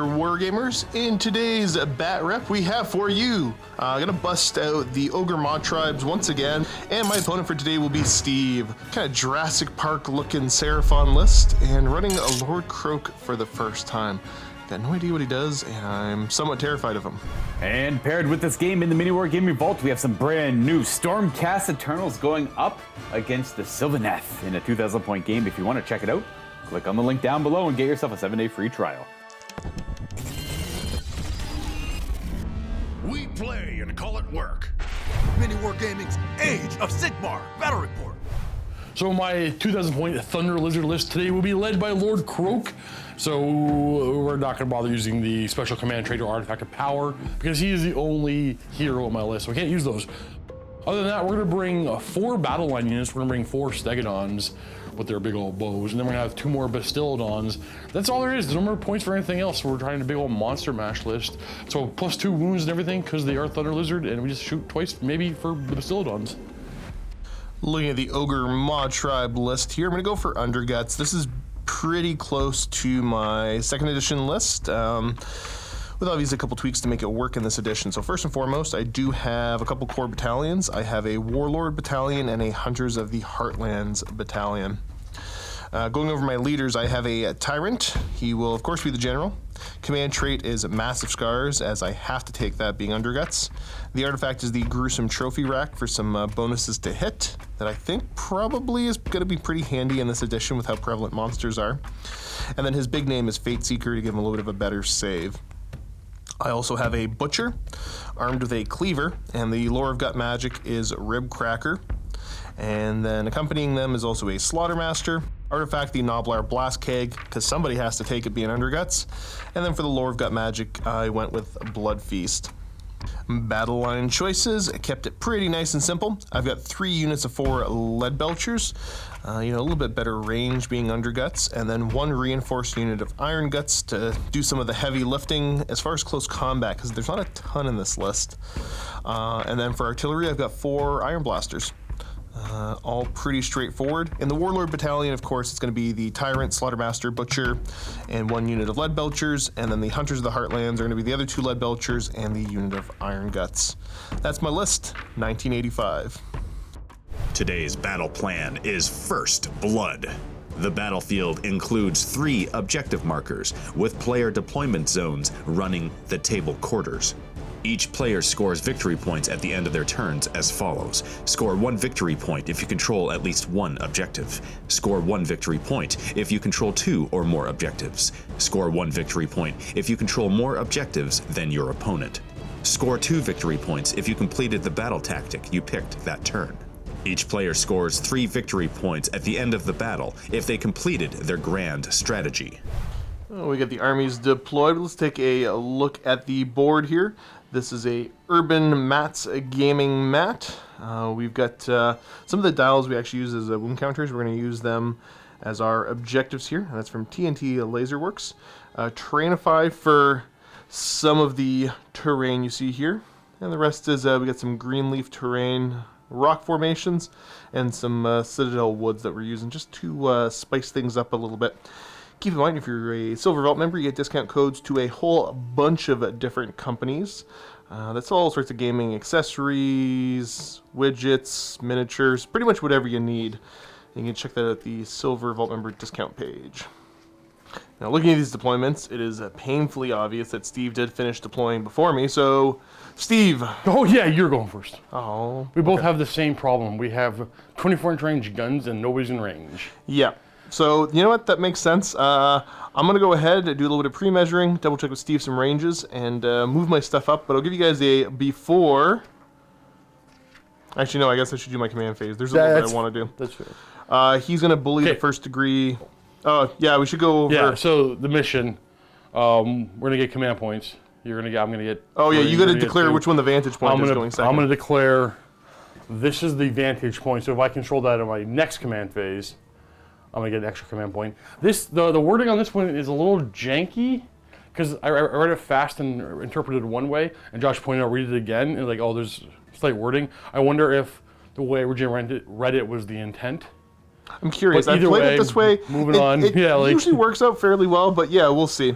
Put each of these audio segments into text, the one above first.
Wargamers. In today's Bat Rep, we have for you, gonna bust out the Ogor Mawtribes once again, and my opponent for today will be Steve. Kind of Jurassic Park looking Seraphon list, and running a Lord Croak for the first time. Got no idea what he does, and I'm somewhat terrified of him. And paired with this game in the MiniWarGaming Vault, we have some brand new Stormcast Eternals going up against the Sylvaneth in a 2,000-point game. If you want to check it out, click on the link down below and get yourself a 7-day free trial. We play and call it work. MiniWarGaming's Age of Sigmar Battle Report. So my 2,000 point Thunder Lizard list today will be led by Lord Croak. So we're not going to bother using the special command trait or artifact of power because he is the only hero on my list, so we can't use those. Other than that, we're going to bring 4 battle line units. We're going to bring 4 Stegotons with their big old bows, and then we're going to have 2 more Bastillodons. That's all there is. There's no more points for anything else. So we're trying a big old monster mash list. So +2 wounds and everything because they are Thunder Lizard, and we just shoot twice maybe for the Bastillodons. Looking at the Ogre Mawtribe list here, I'm going to go for Underguts. This is pretty close to my 2nd edition list, with obviously a couple tweaks to make it work in this edition. So first and foremost, I do have a couple core battalions. I have a Warlord battalion and a Hunters of the Heartlands battalion. Going over my leaders, I have a Tyrant. He will, of course, be the general. Command trait is Massive Scars, as I have to take that being Underguts. The artifact is the Gruesome Trophy Rack for some bonuses to hit that I think probably is going to be pretty handy in this edition with how prevalent monsters are. And then his big name is Fate Seeker to give him a little bit of a better save. I also have a Butcher, armed with a Cleaver, and the Lore of Gut Magic is Rib Cracker. And then accompanying them is also a Slaughtermaster, artifact the Noblar Blast Keg, because somebody has to take it being Underguts. And then for the Lore of Gut Magic, I went with Blood Feast. Battle line choices, I kept it pretty nice and simple. I've got 3 units of 4 Lead Belchers, a little bit better range being Underguts, and then 1 reinforced unit of Iron Guts to do some of the heavy lifting as far as close combat, because there's not a ton in this list. And then for artillery, I've got 4 Iron Blasters. All pretty straightforward. In the Warlord Battalion, of course, it's going to be the Tyrant, Slaughtermaster, Butcher, and 1 unit of Lead Belchers, and then the Hunters of the Heartlands are going to be the other 2 Lead Belchers and the unit of Iron Guts. That's my list, 1985. Today's battle plan is First Blood. The battlefield includes 3 objective markers with player deployment zones running the table quarters. Each player scores victory points at the end of their turns as follows. Score 1 victory point if you control at least 1 objective. Score 1 victory point if you control 2 or more objectives. Score 1 victory point if you control more objectives than your opponent. Score 2 victory points if you completed the battle tactic you picked that turn. Each player scores 3 victory points at the end of the battle if they completed their grand strategy. Oh, we got the armies deployed. Let's take a look at the board here. This is a Urban Mats gaming mat. We've got some of the dials we actually use as wound counters. We're going to use them as our objectives here. And that's from TNT Laserworks. Terrainify for some of the terrain you see here. And the rest is we got some green leaf terrain, rock formations, and some Citadel woods that we're using just to spice things up a little bit. Keep in mind, if you're a Silver Vault member, you get discount codes to a whole bunch of different companies. That's all sorts of gaming accessories, widgets, miniatures, pretty much whatever you need. You can check that out at the Silver Vault member discount page. Now, looking at these deployments, it is painfully obvious that Steve did finish deploying before me, so Steve. Oh yeah, you're going first. Oh. We both have the same problem. We have 24-inch range guns and nobody's in range. Yeah. So, you know what? That makes sense. I'm going to go ahead and do a little bit of pre-measuring, double-check with Steve some ranges, and move my stuff up. But I'll give you guys a before. Actually, no, I guess I should do my command phase. There's a little bit I want to do. That's fair. He's going to bully the first degree. Oh, yeah, we should go over. Yeah, so the mission, we're going to get command points. You're going to get, I'm going to get... Oh, yeah, you got to declare which one the vantage point is going second. I'm going to declare this is the vantage point. So if I control that in my next command phase, I'm going to get an extra command point. The wording on this one is a little janky, because I read it fast and interpreted one way, and Josh pointed out, read it again, and like, oh, there's slight wording. I wonder if the way I originally read it was the intent. I'm curious. But I played it this way. Moving on. It yeah, usually works out fairly well, but yeah, we'll see.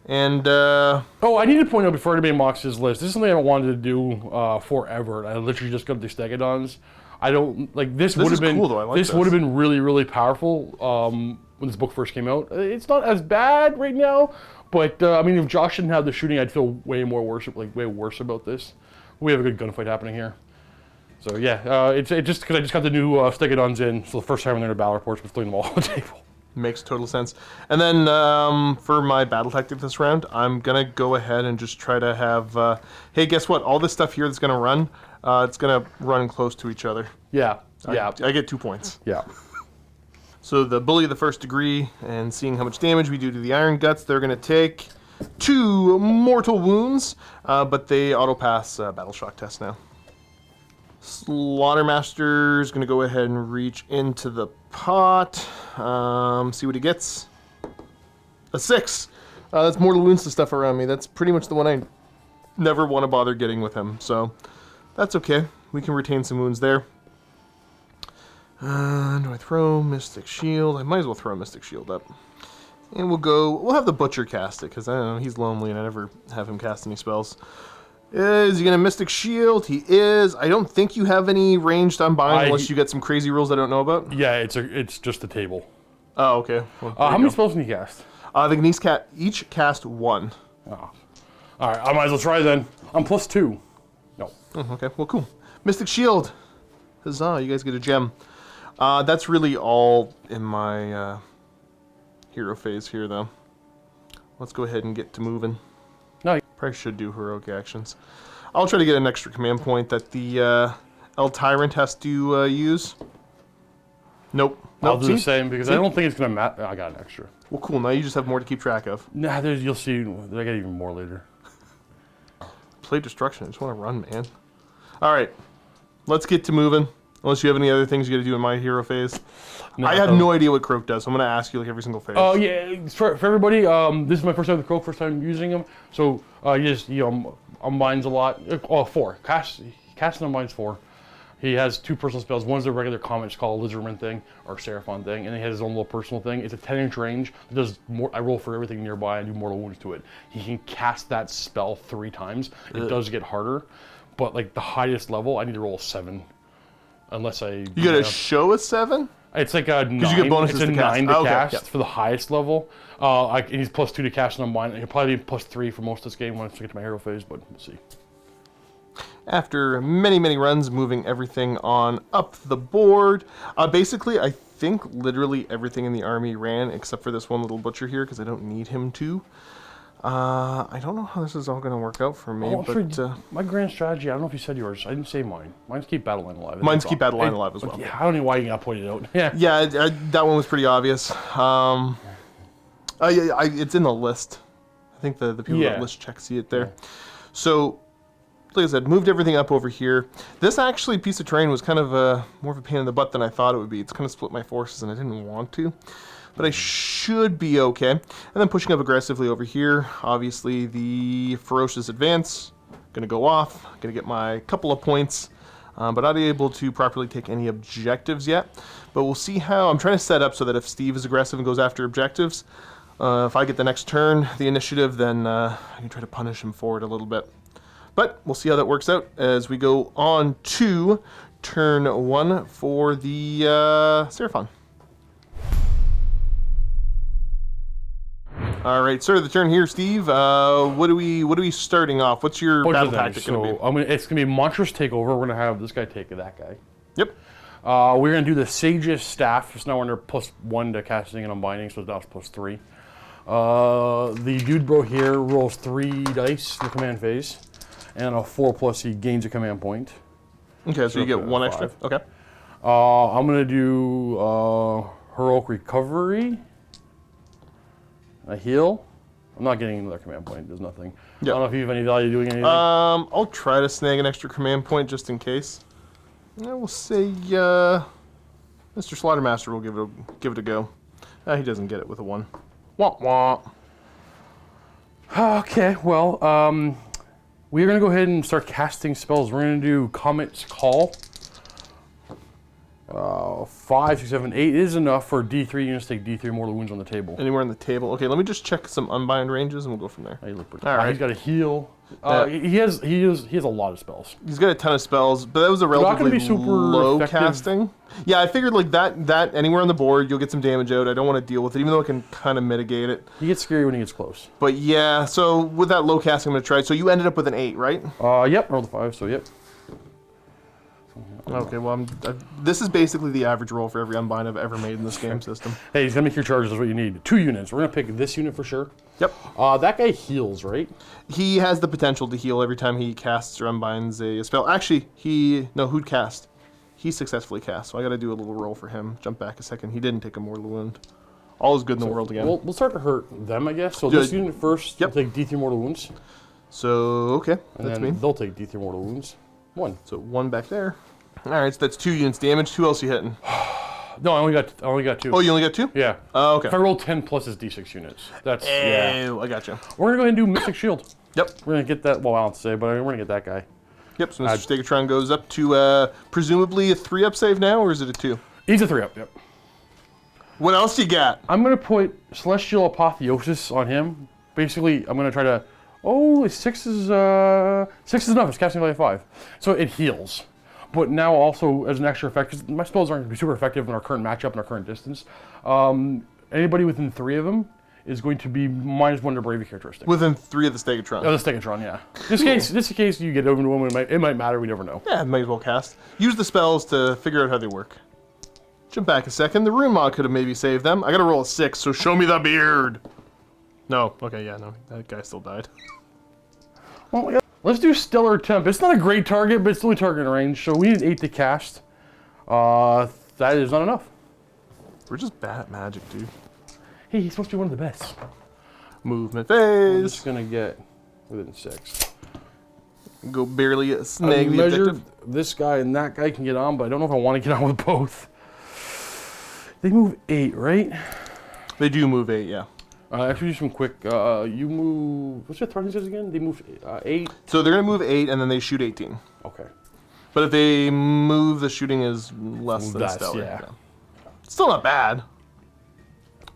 And Oh, I need to point out before anybody mocks his list. This is something I wanted to do forever. I literally just got the Stegotons. I don't like this. Would have been cool, though. I like this this. would have been really powerful when this book first came out. It's not as bad right now, but I mean, if Josh didn't have the shooting, I'd feel way worse about this. We have a good gunfight happening here. So yeah, it's just because I just got the new Stegotons in for the first time in their battle reports, with throwing them all on the table. makes total sense. And then for my battle tactic this round, I'm going to go ahead and just try to have, hey, guess what? All this stuff here that's going to run, it's going to run close to each other. Yeah, I get 2 points. yeah. So the Bully of the First Degree, and seeing how much damage we do to the Iron Guts, they're going to take 2 mortal wounds, but they auto-pass Battle Shock test now. Slaughtermaster's going to go ahead and reach into the pot, see what he gets. A 6. That's mortal wounds to stuff around me. That's pretty much the one I never want to bother getting with him, so that's okay. We can retain some wounds there. Do I throw Mystic Shield? I might as well throw Mystic Shield up. And we'll have the Butcher cast it, because I don't know, he's lonely and I never have him cast any spells. Is he going to Mystic Shield? He is. I don't think you have any ranged Unbind unless you get some crazy rules I don't know about. Yeah, it's just a table. Oh, okay. Well, How many spells can you cast? They can each cast 1. Oh. All right, I might as well try then. I'm +2. No. Oh, okay, well, cool. Mystic Shield. Huzzah, you guys get a gem. That's really all in my hero phase here, though. Let's go ahead and get to moving. No. Probably should do heroic actions. I'll try to get an extra command point that the El Tyrant has to use. Nope. I'll Nope. do the same because I don't think it's gonna matter. I got an extra. Well, cool. Now you just have more to keep track of. Nah, you'll see. I get even more later. Play Destruction. I just want to run, man. All right. Let's get to moving. Unless you have any other things you got to do in my hero phase. No, I have no idea what Croak does, so I'm going to ask you like every single phase. Oh yeah, for everybody. This is my first time with Croak, first time using him. So unbinds a lot. 4. Casting unbinds 4. He has 2 personal spells. One's a regular common, it's called a Lizardman thing or Seraphon thing, and he has his own little personal thing. It's a 10-inch range. It does more. I roll for everything nearby and do mortal wounds to it. He can cast that spell 3 times. It does get harder, but like the highest level, I need to roll a 7, unless I. You got to show a 7? It's like a 9. you get bonuses it's a to cast. 9 to Oh, okay, cast yeah. for the highest level. And he's +2 to cast on mine. He'll probably be +3 for most of this game once I get to my hero phase, but we'll see. After many runs, moving everything on up the board. Basically, I think literally everything in the army ran except for this one little butcher here because I don't need him to. I don't know how this is all going to work out for me, but my grand strategy, I don't know if you said yours. I didn't say mine. Mine's keep battle line alive. mine's keep battle line alive as well. Yeah, I don't know why you got pointed out. Yeah. Yeah, that one was pretty obvious. It's in the list. I think the people that list check see it there. Yeah. So, like I said, moved everything up over here. This actually piece of terrain was kind of more of a pain in the butt than I thought it would be. It's kind of split my forces and I didn't want to. But I should be okay. And then pushing up aggressively over here. Obviously, the Ferocious Advance. Going to go off. Going to get my couple of points. But not able to properly take any objectives yet. But we'll see how. I'm trying to set up so that if Steve is aggressive and goes after objectives, if I get the next turn, the initiative, then I can try to punish him for it a little bit. But we'll see how that works out as we go on to turn 1 for the Seraphon. All right, start of the turn here, Steve. What are we starting off? What's your battle tactic going to be? It's going to be Monstrous Takeover. We're going to have this guy take that guy. Yep. We're going to do the Sage's Staff. So now we're under +1 to casting and unbinding, so now it's +3. The dude bro here rolls 3 dice in the command phase. And a 4+, he gains a command point. Okay, so you get 1 extra. 5. Okay. I'm going to do Heroic Recovery. A heal. I'm not getting another command point. There's nothing. Yep. I don't know if you have any value doing anything. I'll try to snag an extra command point just in case. I will say Mr. Slaughtermaster will give it a go. He doesn't get it with a 1. Wah wah. Okay, well, we're going to go ahead and start casting spells. We're going to do Comet's Call. 5, 6, 7, 8 is enough for D3 units to take D3 mortal wounds on the table. Anywhere on the table. Okay, let me just check some unbind ranges and we'll go from there. Hey, look pretty. All right. He's got a heal. Yeah. He has a lot of spells. He's got a ton of spells, but that was a not gonna relatively be super low effective. casting. Yeah, I figured like that anywhere on the board, you'll get some damage out. I don't want to deal with it, even though I can kind of mitigate it. He gets scary when he gets close. But yeah, so with that low casting, I'm going to try it. So you ended up with an 8, right? Yep, rolled a 5, so yep. Okay, well, this is basically the average roll for every unbind I've ever made in this game system. Hey, he's gonna make your charges what you need. 2 units. We're gonna pick this unit for sure. Yep. That guy heals, right? He has the potential to heal every time he casts or unbinds a spell. Actually, who'd cast? He successfully cast, so I got to do a little roll for him. Jump back a second. He didn't take a mortal wound. All is good in the world again. We'll start to hurt them, I guess. So Yeah. this unit first Yep. will take D3 mortal wounds, So, okay, and that's then me. they'll take D3 mortal wounds. 1. So 1 back there. All right, so that's 2 units damage. Who else you hitting? No, I only got 2. Oh, you only got 2? Yeah. Oh, okay. If I roll 10 plus his D6 units, that's yeah. Oh, I gotcha. We're gonna go ahead and do Mystic Shield. Yep. We're gonna get that. Well, I don't say, but we're gonna get that guy. Yep, so Mr. Stegotron goes up to presumably a 3-up save now, or is it a 2? He's a 3-up. Yep. What else you got? I'm gonna put Celestial Apotheosis on him. Basically, I'm gonna try to. Oh, 6 is enough. It's casting value 5, so it heals. But now also as an extra effect, because my spells aren't going to be super effective in our current matchup and our current distance. Anybody within 3 of them is going to be -1 to Bravery characteristic. Within 3 of the Stegotron. Oh, the Stegotron, yeah. Just in case you get over to one, it might matter. We never know. Yeah, might as well cast. Use the spells to figure out how they work. Jump back a second. The Rune Mod could have maybe saved them. I got to roll a 6, so show me the beard. No. Okay, yeah, no. That guy still died. Well, yeah. Let's do Stellar Temp. It's not a great target, but it's the only target in range, so we need 8 to cast. That is not enough. We're just bad at magic, dude. Hey, he's supposed to be one of the best. Movement I'm just phase. gonna get within 6. Go barely I snag the measured objective. this guy and that guy can get on, but I don't know if I want to get on with both. They move 8, right? They do move 8, yeah. Actually, do some quick. You move. What's your throwing says again? They move 8. So they're going to move 8, and then they shoot 18. Okay. But if they move, the shooting is less than That's- stellar. yeah. Still not bad.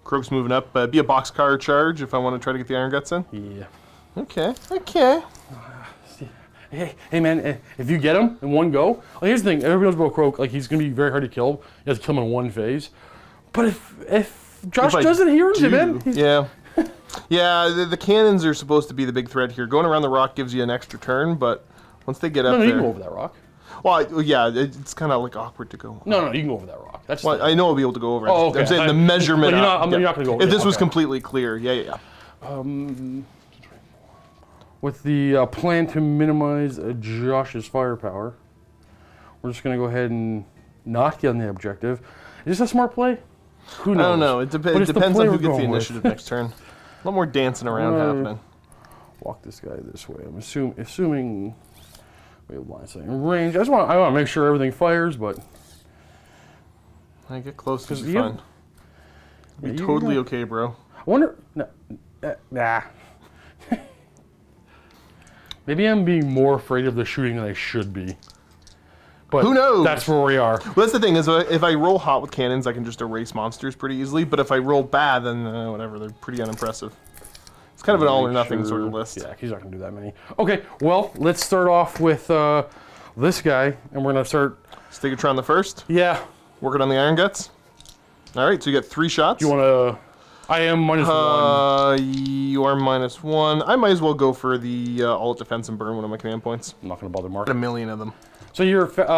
Croak's moving up. Be a boxcar charge if I want to try to get the Iron Guts in. Yeah. Okay. Okay. Hey man, if you get him in one go, like here's the thing. Everybody knows about Croak. Like he's gonna be very hard to kill. You have to kill him in one phase. But if Josh If I doesn't hear him, do- man. Yeah. Yeah, the cannons are supposed to be the big threat here. Going around the rock gives you an extra turn, but once they get up No, you there... can go over that rock. Well, yeah, it's kind of like awkward to go. No, you can go over that rock. That's Well, I know I'll be able to go over it. Oh, okay. I'm saying the measurement... But you're not yeah. gonna go over If it, this was okay. completely clear, yeah. With the plan to minimize Josh's firepower, we're just gonna go ahead and not get on the objective. Is this a smart play? Who knows? I don't know. It But it's the depends play on who we're gets the going with. initiative next turn. A lot more dancing around happening. Walk this guy this way. I'm assuming we have line sight and range. I want to make sure everything fires, but I get close to 'Cause be you- fine. Be you totally got- okay, bro. I wonder. Nah. Maybe I'm being more afraid of the shooting than I should be. But Who knows? That's where we are. Well, that's the thing is, if I roll hot with cannons, I can just erase monsters pretty easily. But if I roll bad, then whatever, they're pretty unimpressive. It's kind of an all or nothing sort of list. Yeah, he's not gonna do that many. Okay, well, let's start off with this guy, and we're gonna start. Stegotron the first, Yeah. working on the Iron Guts. All right, so you get 3 shots. You wanna? I am -1. You are -1. I might as well go for the alt defense and burn one of my command points. I'm not gonna bother Mark. Got a million of them. So you're gonna.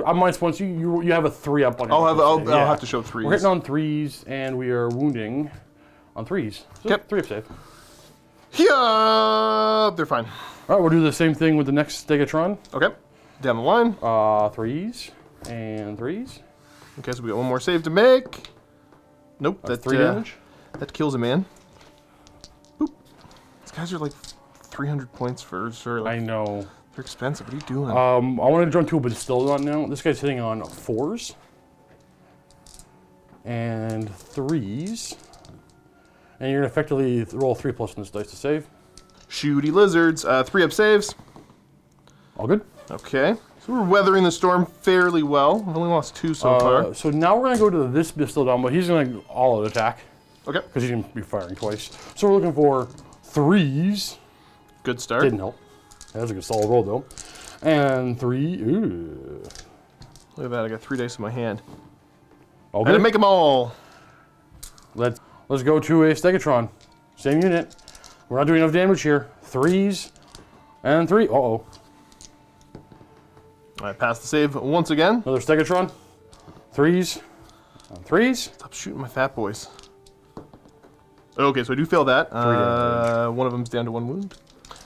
I'm -1. So you have a 3-up on your I'll save. Yeah. have to show 3s. We're hitting on 3s, and we are wounding on 3s. So Yep. 3-up save. Yeah, they're fine. All right, we'll do the same thing with the next Stegotron. Okay, down the line. 3s and 3s. Okay, so we got one more save to make. Nope, That's that 3 damage. That kills a man. Boop. These guys are like 300 points for sure. Like, I know. they're expensive. What are you doing? I want to jump to it, but it's still not now. This guy's hitting on 4s and 3s. And you're going to effectively roll 3+ on this dice to save. Shooty lizards. 3-up saves. All good? Okay, So we're weathering the storm fairly well. I've only lost 2 so far. So now we're gonna go to this Bastildon, but he's gonna all-out attack Okay, because he's gonna be firing twice. So we're looking for 3s. good start. Didn't help. That was a good solid roll though. And 3. Ooh. Look at that, I got 3 dice in my hand. Okay. And to make them all. Let's go to a Stegotron. Same unit. We're not doing enough damage here. 3s and 3. Uh-oh. I passed the save once again. Another Stegotron. 3s and 3s. Stop shooting my fat boys. Okay, so I do fail that. One of them's down to 1 wound.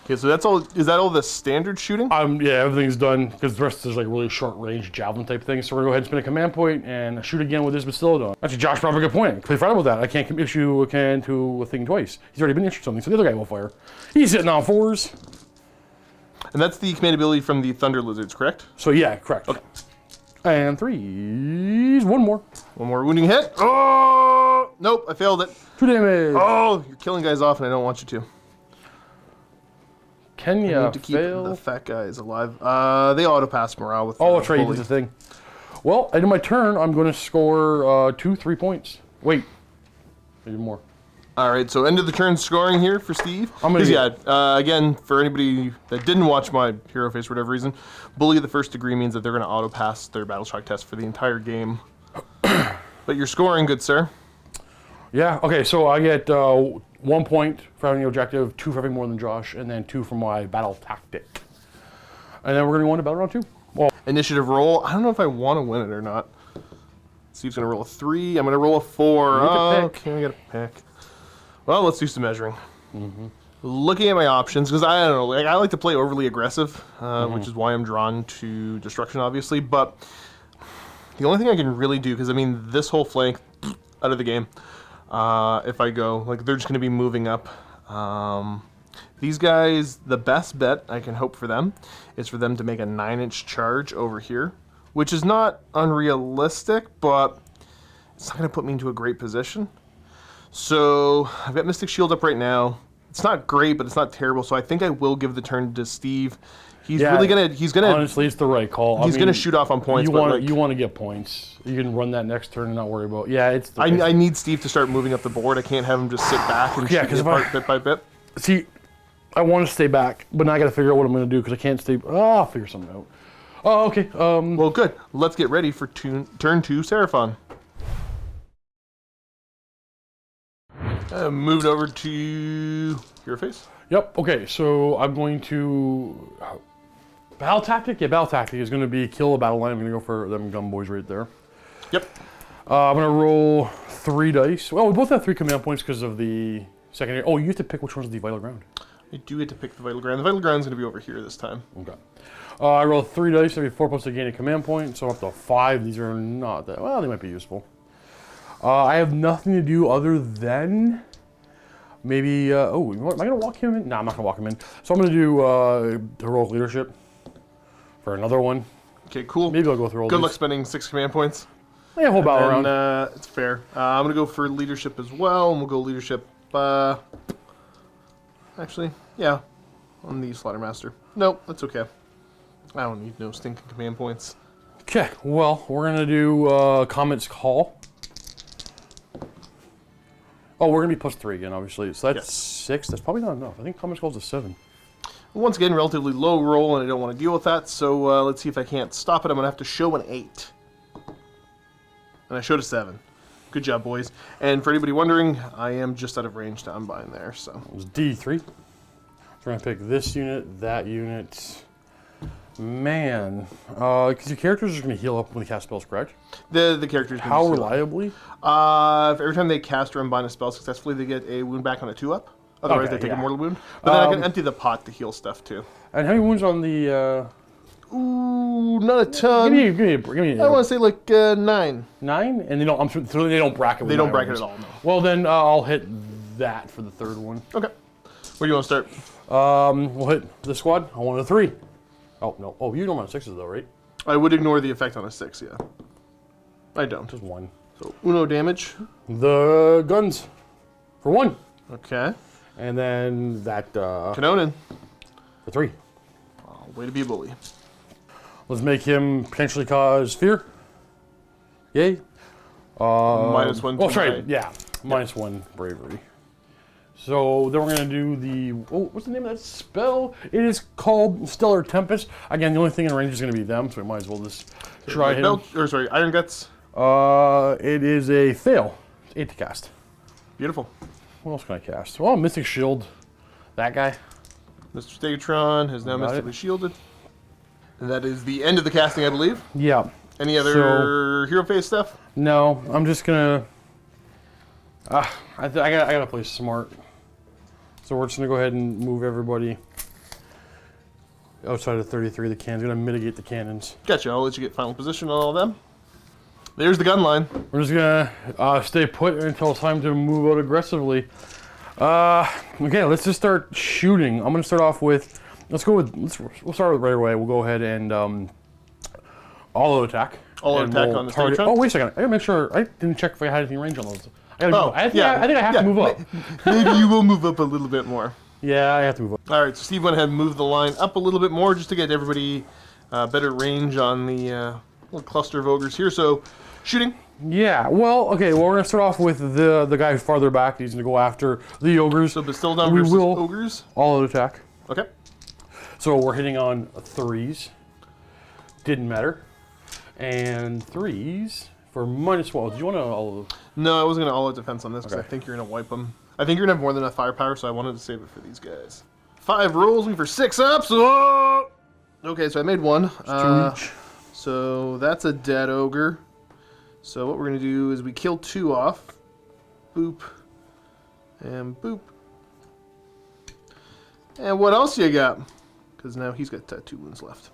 Okay, so that's all. Is that all the standard shooting? Yeah, everything's done because the rest is like really short range javelin type thing. So we're gonna go ahead and spin a command point and shoot again with this Bastildon. Actually, Josh brought up a good point. Completely forgot about that. I can't issue a can to a thing twice. He's already been issued something, so the other guy will fire. He's hitting on 4s. And that's the command ability from the Thunder Lizards, correct? So yeah, correct. Okay. And 3s. 1 more. 1 more wounding hit. Oh! Nope, I failed it. 2 damage. Oh, you're killing guys off and I don't want you to. Can I you need to keep fail? the fat guys alive. They auto-pass morale with Oh, the that's right, you bully. did the thing. Well, end of my turn, I'm going to score 2 3 points. Wait, maybe more. All right, so end of the turn scoring here for Steve. I'm gonna 'Cause, again, for anybody that didn't watch my hero face for whatever reason, bully of the first degree means that they're going to auto-pass their battle shock test for the entire game. But you're scoring, good sir. Yeah, okay, so I get 1 point for having the objective, 2 for having more than Josh, and then 2 for my battle tactic. And then we're going to go on to battle round 2. Well, Initiative roll. I don't know if I want to win it or not. Steve's going to roll a 3. I'm going to roll a 4. You get to pick. Okay, I got to pick. Well, let's do some measuring. Looking at my options, because I don't know, like, I like to play overly aggressive, which is why I'm drawn to destruction, obviously. But the only thing I can really do, because I mean, this whole flank out of the game, if I go, like, they're just going to be moving up. These guys, the best bet I can hope for them is for them to make a 9-inch charge over here, which is not unrealistic, but it's not going to put me into a great position. So I've got Mystic Shield up right now. It's not great, but it's not terrible. So I think I will give the turn to Steve. He's really gonna. He's gonna. honestly, it's the right call. He's gonna shoot off on points. You but want like, you want to get points. You can run that next turn and not worry about. Yeah, it's. The, I need Steve to start moving up the board. I can't have him just sit back and Yeah, shoot 'cause me if apart bit by bit. See, I want to stay back, but now I got to figure out what I'm going to do because I can't stay. I'll figure something out. Oh, okay. Well, good. Let's get ready for turn 2, Seraphon. Moved over to your face. Yep. Okay. So I'm going to battle tactic. Yeah, battle tactic is going to be kill a battle line. I'm going to go for them gun boys right there. Yep. I'm going to roll 3 dice. Well, we both have 3 command points because of the secondary. Oh, you have to pick which one's the vital ground. I do get to pick the vital ground. The vital ground's going to be over here this time. Okay. I roll 3 dice. Every 4 points to gain a command point. So I'm up to 5. These are not that well. They might be useful. I have nothing to do other than maybe. Oh, am I going to walk him in? No, I'm not going to walk him in. So I'm going to do heroic leadership for another one. Okay, cool. Maybe I'll go through all Good these. luck spending 6 command points. Yeah, whole battle round. And it's fair. I'm going to go for leadership as well, and we'll go leadership. Actually, yeah, on the Slaughtermaster. Nope, that's okay. I don't need no stinking command points. Okay, well, we're going to do Comet's Call. Oh, we're going to be +3 again, obviously. So that's 6. That's probably not enough. I think Comet's Call's a 7. Once again, relatively low roll, and I don't want to deal with that, so let's see if I can't stop it. I'm going to have to show an 8. And I showed a 7. Good job, boys. And for anybody wondering, I am just out of range to unbind there, so. It was D3. So we're going to pick this unit, that unit. Man, because your characters are going to heal up when they cast spells, correct? The characters. How reliably? If every time they cast or unbind a spell successfully, they get a wound back on a 2-up. Otherwise, Okay, they take yeah. a mortal wound. But then I can empty the pot to heal stuff too. And how many wounds on the? Ooh, not a ton. Give me. I want to say like 9. 9, and they don't. So they don't bracket. They don't bracket at all. No. Well, then I'll hit that for the 3rd one. Okay. Where do you want to start? We'll hit the squad. I want a 3. Oh no. Oh, you don't want 6s though, right? I would ignore the effect on a 6. Yeah. I don't. Just 1. So uno damage. The guns for 1. Okay. And then that Canonin. for 3. Oh, way to be a bully. Let's make him potentially cause fear. Yay. -1. Oh, sorry. Yeah. -1 bravery. So then we're going to do the... Oh, what's the name of that spell? It is called Stellar Tempest. Again, the only thing in range is going to be them, so we might as well just try him. Iron Guts. It is a fail. It's 8 to cast. Beautiful. What else can I cast? Well, Mystic Shield. That guy. Mr. Stegotron has now Got mystically it. shielded. And that is the end of the casting, I believe. Yeah. Any other hero phase stuff? No, I'm just gonna. I gotta play smart. So we're just gonna go ahead and move everybody outside of 33 of the cannons. Gonna mitigate the cannons. Gotcha. I'll let you get final position on all of them. There's the gun line. We're just gonna stay put until it's time to move out aggressively. Okay, let's just start shooting. I'm gonna start off with. We'll start with right away. We'll go ahead and all-out attack. All-out And attack we'll on the target. Stegotron? Oh, wait a second. I gotta make sure. I didn't check if I had anything range on those. I think I have to move up. Maybe you will move up a little bit more. Yeah, I have to move up. All right, so Steve went ahead and moved the line up a little bit more just to get everybody better range on the little cluster of ogres here. So, shooting. Yeah, well, okay, well, we're going to start off with the guy farther back. He's going to go after the ogres. So, Bastildon We versus will- ogres. All-out attack. Okay. So we're hitting on 3s. Didn't matter. And 3s for -12. Do you want to all... No, I wasn't going to all-out defense on this because Okay. I think you're going to wipe them. I think you're going to have more than enough firepower, so I wanted to save it for these guys. 5 rolls, me for 6 ups. Oh! Okay, so I made 1. 2 each. So that's a dead ogre. So what we're going to do is we kill 2 off. Boop. And boop. And what else you got? Because now he's got 2 wounds left.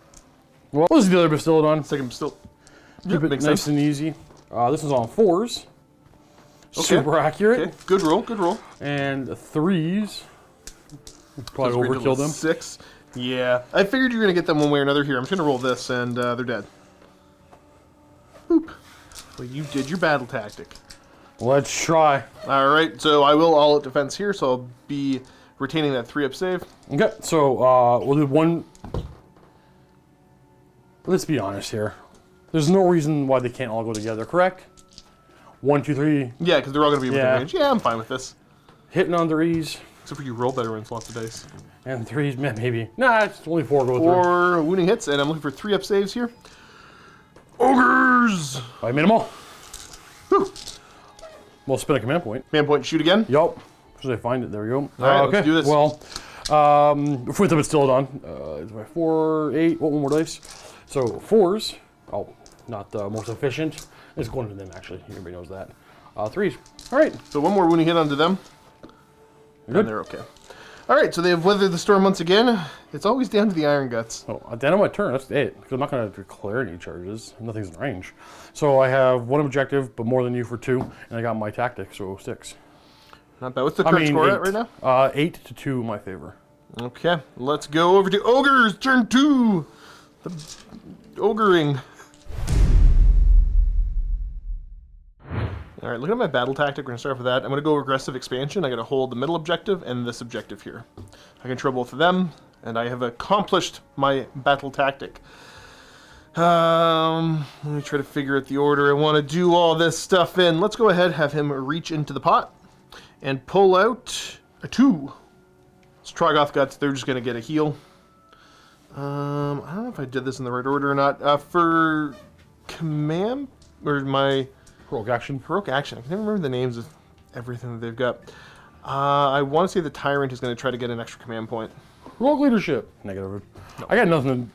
Well, this is the other Bastildon. Second still. Keep it makes nice sense. and easy. This one's on 4s. Okay. Super accurate. Okay, good roll, good roll. And 3s. Probably So it's overkill them. 6. Yeah, I figured you were going to get them one way or another here. I'm just going to roll this, and they're dead. Boop. Well, you did your battle tactic. Let's try. All right, so I will all-out defense here, so I'll be retaining that 3-up save. Okay, so we'll do 1. Let's be honest here. There's no reason why they can't all go together, correct? 1, 2, 3. Yeah, because they're all going to be within Yeah. range. Yeah, I'm fine with this. Hitting on 3s. Except for you roll better when it's lots of dice. And 3s, man, maybe. Nah, it's only 4 go through. 4 wounding hits, and I'm looking for 3-up saves here. Ogres! I made them all. Whew. We'll spin a command point. Man point, shoot again. Yup. Should I find it? There we go. All right, let's do this. Well, with them it's still on. It's my 4, 8. One more dice. So 4s. Oh, not the most efficient. It's going to them actually. Everybody knows that. 3s. All right. So 1 more wounding hit onto them. Good. And they're okay. All right, so they have weathered the storm once again. It's always down to the iron guts. Oh, at the end of my turn, that's it. Because I'm not going to declare any charges. Nothing's in range. So I have 1 objective, but more than you for 2. And I got my tactic, so 6. Not bad. What's the current score at right now? 8 to 2 in my favor. Okay, let's go over to ogres. Turn 2. The ogering. All right, look at my battle tactic. We're gonna start off with that. I'm gonna go aggressive expansion. I gotta hold the middle objective and this objective here. I control both of them, and I have accomplished my battle tactic. Let me try to figure out the order I want to do all this stuff in. Let's go ahead, have him reach into the pot and pull out a 2. It's Trogoth Guts. They're just gonna get a heal. I don't know if I did this in the right order or not. For command or my Heroic action. heroic action, I can never remember the names of everything that they've got. I want to say the Tyrant is going to try to get an extra command point. Heroic leadership. Negative. No. I got nothing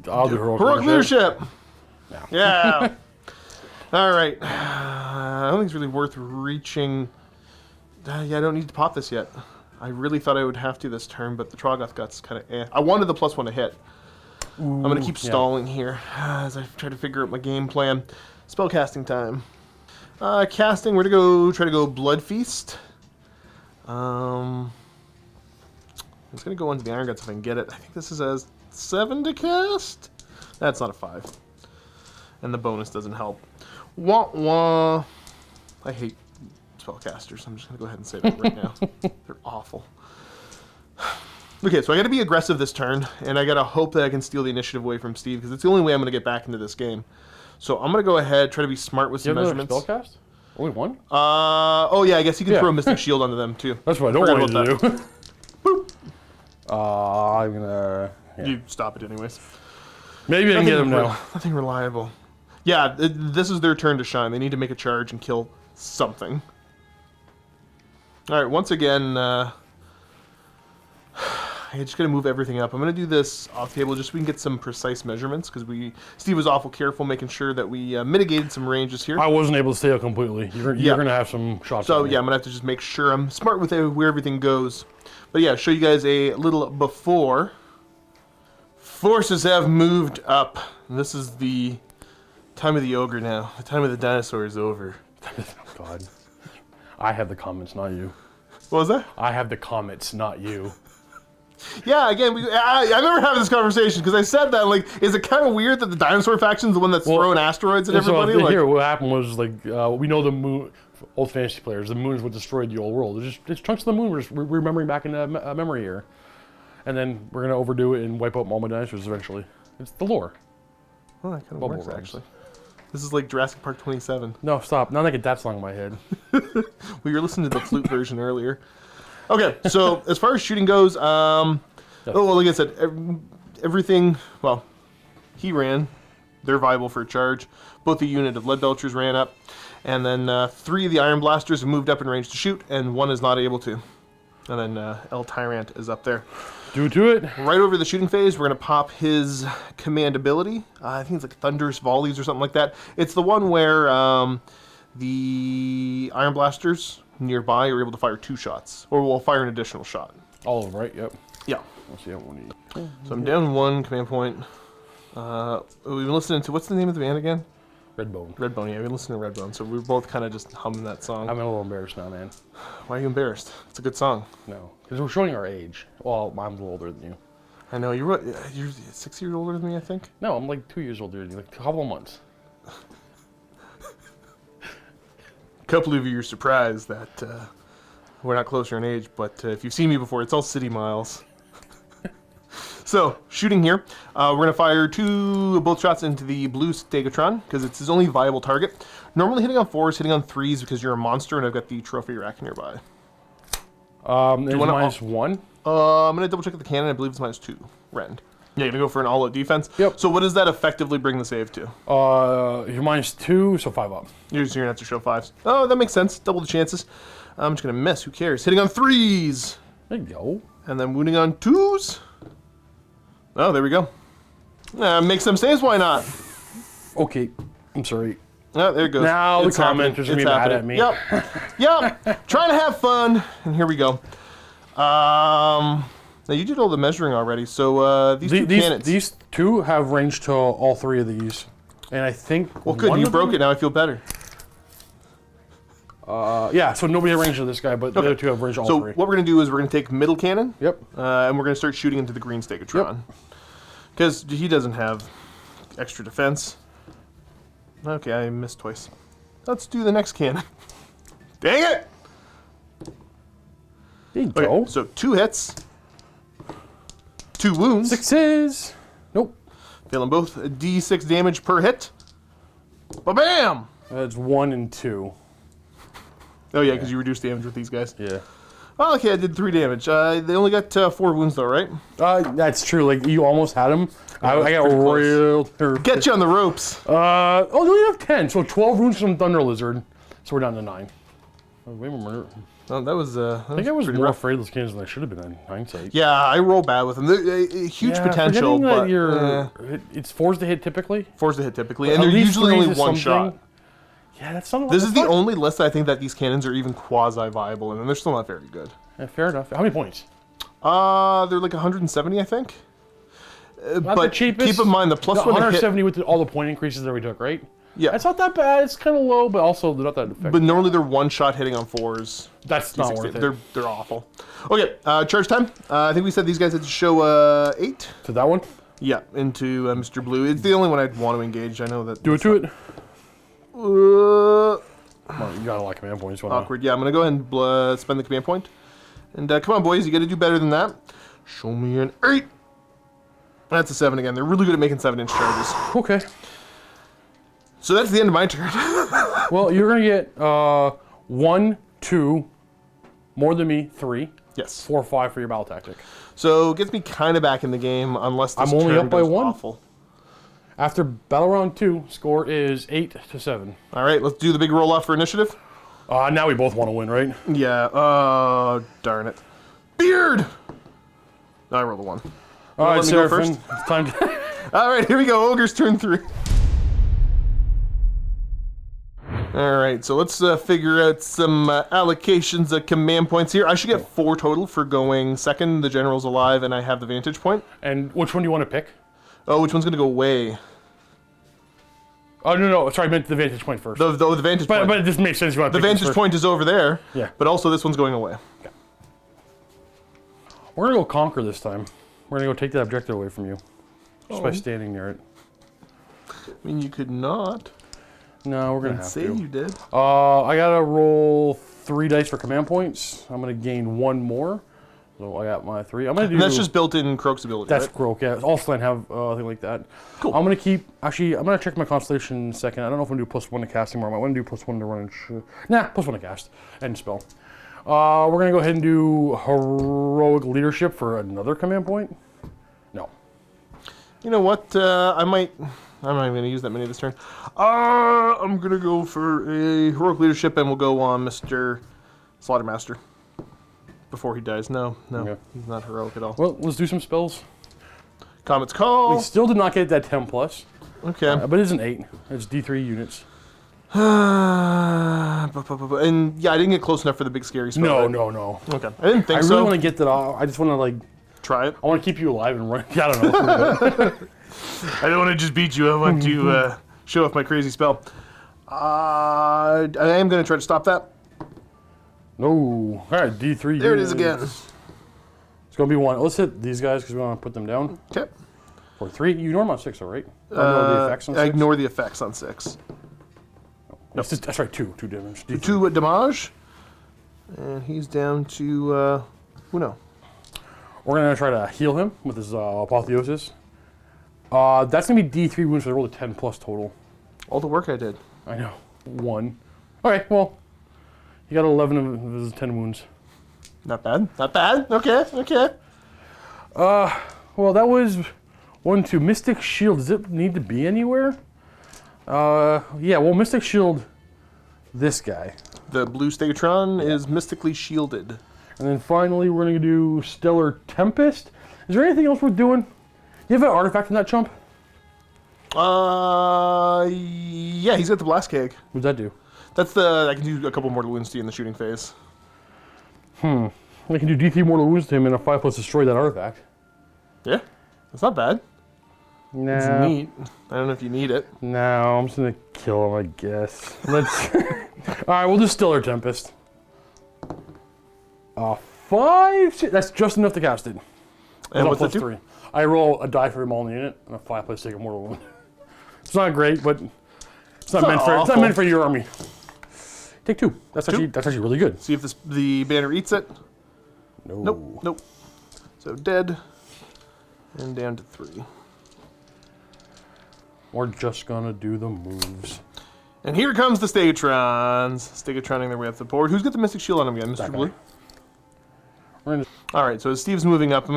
I'll do Heroic leadership. No. Yeah. All right. I don't think it's really worth reaching. Yeah, I don't need to pop this yet. I really thought I would have to this turn, but the Trogoth Guts kind of eh. I wanted the +1 to hit. I'm going to keep stalling here as I try to figure out my game plan. Spell casting time. Casting, we're going to try to go Blood Feast. I'm just going to go into the Iron Guts if I can get it. I think this is a 7 to cast? That's not a 5. And the bonus doesn't help. Wah wah. I hate spellcasters. I'm just going to go ahead and say that right now. They're awful. Okay, so I got to be aggressive this turn, and I got to hope that I can steal the initiative away from Steve, because it's the only way I'm going to get back into this game. So I'm going to go ahead, try to be smart with some measurements. Spellcast? Only one? Oh yeah, I guess you can throw a Mystic Shield onto them too. That's what I don't want you to do. Boop. I'm gonna... Yeah. You stop it anyways. Maybe I can get them now. Nothing reliable. Yeah, this is their turn to shine. They need to make a charge and kill something. Alright, once again, I just gotta move everything up. I'm gonna do this off table just so we can get some precise measurements, because Steve was awful careful making sure that we mitigated some ranges here. I wasn't able to stay out completely. You're gonna have some shots. So yeah, I'm gonna have to just make sure I'm smart with where everything goes. But yeah, show you guys a little before. Forces have moved up. And this is the time of the ogre now. The time of the dinosaur is over. Oh, God. I have the comments, not you. What was that? I have the comments, not you. Yeah, again, I never had this conversation, because I said that, like, is it kind of weird that the dinosaur faction's the one that's throwing asteroids at everybody? So here, what happened was, like, we know the moon, old fantasy players, the moon is what destroyed the old world. It's chunks of the moon we're remembering back in memory here. And then we're going to overdo it and wipe out all my dinosaurs eventually. It's the lore. Well, that kind of Bubble works, rubs. actually. This is like Jurassic Park 27. No, stop. Now I get that song in my head. We were listening to the flute version earlier. Okay, so as far as shooting goes, oh, well, like I said, everything, well, he ran. They're viable for a charge. Both the unit of lead belchers ran up. And then 3 of the iron blasters have moved up in range to shoot, and 1 is not able to. And then El Tyrant is up there. Do it. Right over the shooting phase, we're going to pop his command ability. I think it's like Thunderous Volleys or something like that. It's the one where the Iron Blasters nearby are able to fire 2 shots. Or we'll fire an additional shot. All of them, right? Yep. Yeah. Let's see how many. So I'm down 1 command point. We've been listening to, what's the name of the band again? Redbone. Redbone, yeah, we've been listening to Redbone. So we're both kind of just humming that song. I'm a little embarrassed now, man. Why are you embarrassed? It's a good song. No. Because we're showing our age. Well, I'm a little older than you. I know, you're 6 years older than me, I think. No, I'm like 2 years older than you. Like a couple of months. A couple of you are surprised that we're not closer in age, but if you've seen me before, it's all city miles. So, shooting here, we're going to fire 2 bolt shots into the blue Stegotron, because it's his only viable target. Normally hitting on 4s, hitting on 3s, because you're a monster and I've got the trophy rack nearby. It's minus 1. I'm going to double check the cannon, I believe it's minus 2, rend. Yeah, you're going to go for an all-out defense? Yep. So what does that effectively bring the save to? You're minus 2, so 5 up. You're going to have to show 5s. Oh, that makes sense, double the chances. I'm just going to miss, who cares? Hitting on 3s! There you go. And then wounding on 2s. Oh, there we go. Make some saves, why not? Okay, I'm sorry. Oh, there it goes. Now It's the commenters happening. are It's mad happening. at me. Yep. Trying to have fun. And here we go. Now you did all the measuring already, so these 2 cannons. These 2 have range to all 3 of these. And I think Well, good, you broke it, now I feel better. Yeah, so nobody had range to this guy, but the other 2 have range to all 3. So what we're going to do is we're going to take middle cannon. Yep. And we're going to start shooting into the green Stegotron. Because he doesn't have extra defense. Okay, I missed twice. Let's do the next cannon. Dang it! There you Okay, go. so 2 hits. 2 wounds. 6s. Nope. Failing both. D6 damage per hit. Ba-bam! That's 1 and 2. Oh yeah, because you reduce damage with these guys. Yeah. Oh, okay, I did 3 damage. They only got 4 wounds though, right? That's true. Like, you almost had him. I got pretty close. real... Get you on the ropes. Oh, they only have 10. So 12 wounds from Thunder Lizard. So we're down to 9. Oh, wait a minute. Oh, that was I think I was pretty more rough. afraid of those cannons than I should have been in hindsight. Yeah, I roll bad with them. Huge potential, forgetting that but it's 4s to hit typically. 4s to hit typically, At and they're least usually 3s only is 1 something. shot. Yeah, that's not. This is the only list I think that these cannons are even quasi-viable, and they're still not very good. Yeah, fair enough. How many points? They're like 170, I think. Not but the cheapest. keep in mind the plus 1 to hit. 170 with all the point increases that we took, right? Yeah, That's not that bad. It's kind of low, but also not that effective. but normally they're 1 shot hitting on 4s. That's not worth it. They're awful. Okay, charge time. I think we said these guys had to show 8. To that one? Yeah, into Mr. Blue. It's the only one I'd want to engage. I know that. Do it to it. Uh, Come on, you got a lot of command points. awkward. Yeah, I'm gonna go ahead and spend the command point. And come on, boys, you got to do better than that. Show me an 8. That's a 7 again. They're really good at making 7-inch charges. Okay. So that's the end of my turn. Well, you're gonna get 1, 2, more than me, 3. Yes. 4, 5 for your battle tactic. So it gets me kind of back in the game, unless this I'm only turn up by goes 1. awful. After battle round 2, score is 8 to 7. All right, let's do the big roll off for initiative. Now we both want to win, right? Yeah. Oh, darn it. Beard. No, I rolled a 1. All right, let me go Seraphon, first? it's time to. All right, here we go. Ogre's turn 3. All right, so let's figure out some allocations of command points here. I should get 4 total for going second. The general's alive, and I have the vantage point. And which one do you want to pick? Oh, which one's going to go away? Oh, no. Sorry, I meant the vantage point first. The vantage point. But it just makes sense you want to The pick this vantage first. point is over there. Yeah. But also this one's going away. We're going to go conquer this time. We're going to go take that objective away from you. Just by standing near it. I mean, you could not. No, we're going to have Say to. you did. I got to roll 3 dice for command points. I'm going to gain 1 more. So I got my 3. I'm going to do... And that's just built in Croak's ability, That's right? Croak, yeah. All Slan have a thing like that. Cool. I'm going to keep... Actually, I'm going to check my constellation in a second. I don't know if I'm going to do +1 to casting, or I might want to do +1 to run and... Nah, +1 to cast and spell. We're going to go ahead and do heroic leadership for another command point. No. You know what? I'm not even going to use that many this turn. I'm going to go for a heroic leadership, and we'll go on Mr. Slaughtermaster. Before he dies. No, Okay. He's not heroic at all. Well, let's do some spells. Comet's Call. We still did not get that 10+. Okay. But it is an 8. It's D3 units. And yeah, I didn't get close enough for the big scary spell. No. Okay. I didn't think I so. really want to get that off. I just want to, like... Try it. I want to keep you alive and run. Yeah, I don't know. I don't want to just beat you. I want to show off my crazy spell. I am going to try to stop that. No. All right, D3 There it is units. again. It's going to be 1. Let's hit these guys because we want to put them down. Okay. For 3. You ignore them on 6, all right? Ignore the effects on 6. I ignore the effects on 6. That's right, 2 damage. D3. 2 damage. And he's down to Uno. We're going to try to heal him with his apotheosis. That's going to be D3 wounds, so I rolled a 10+ total. All the work I did. I know. 1. Okay, well, he got 11 of his 10 wounds. Not bad. Not bad. Okay. Well, that was 1, 2. Mystic Shield, does it need to be anywhere? Yeah, well, Mystic Shield this guy. The blue Stegotron is mystically shielded. And then finally, we're going to do Stellar Tempest. Is there anything else we're doing? You have an artifact in that chump? Yeah, he's got the blast keg. What does that do? That's the, I can do a couple mortal wounds to you in the shooting phase. I can do D3 mortal wounds to him and a 5+ destroy that artifact. Yeah, that's not bad. No. It's neat. I don't know if you need it. No, I'm just going to kill him, I guess. Let's... Alright, we'll do Stellar Tempest. 5? That's just enough to cast it. And what's plus that do? 3. I roll a die for every all in the unit and a 5+ take a mortal wound. It's not great, but it's not meant for your army. Take 2. That's actually really good. See if the banner eats it. No. Nope. So dead. And down to 3. We're just gonna do the moves. And here comes the Stegotrons. Stegotroning their way up the board. Who's got the Mystic Shield on him again? Mr. Blue? All right, so as Steve's moving up, I'm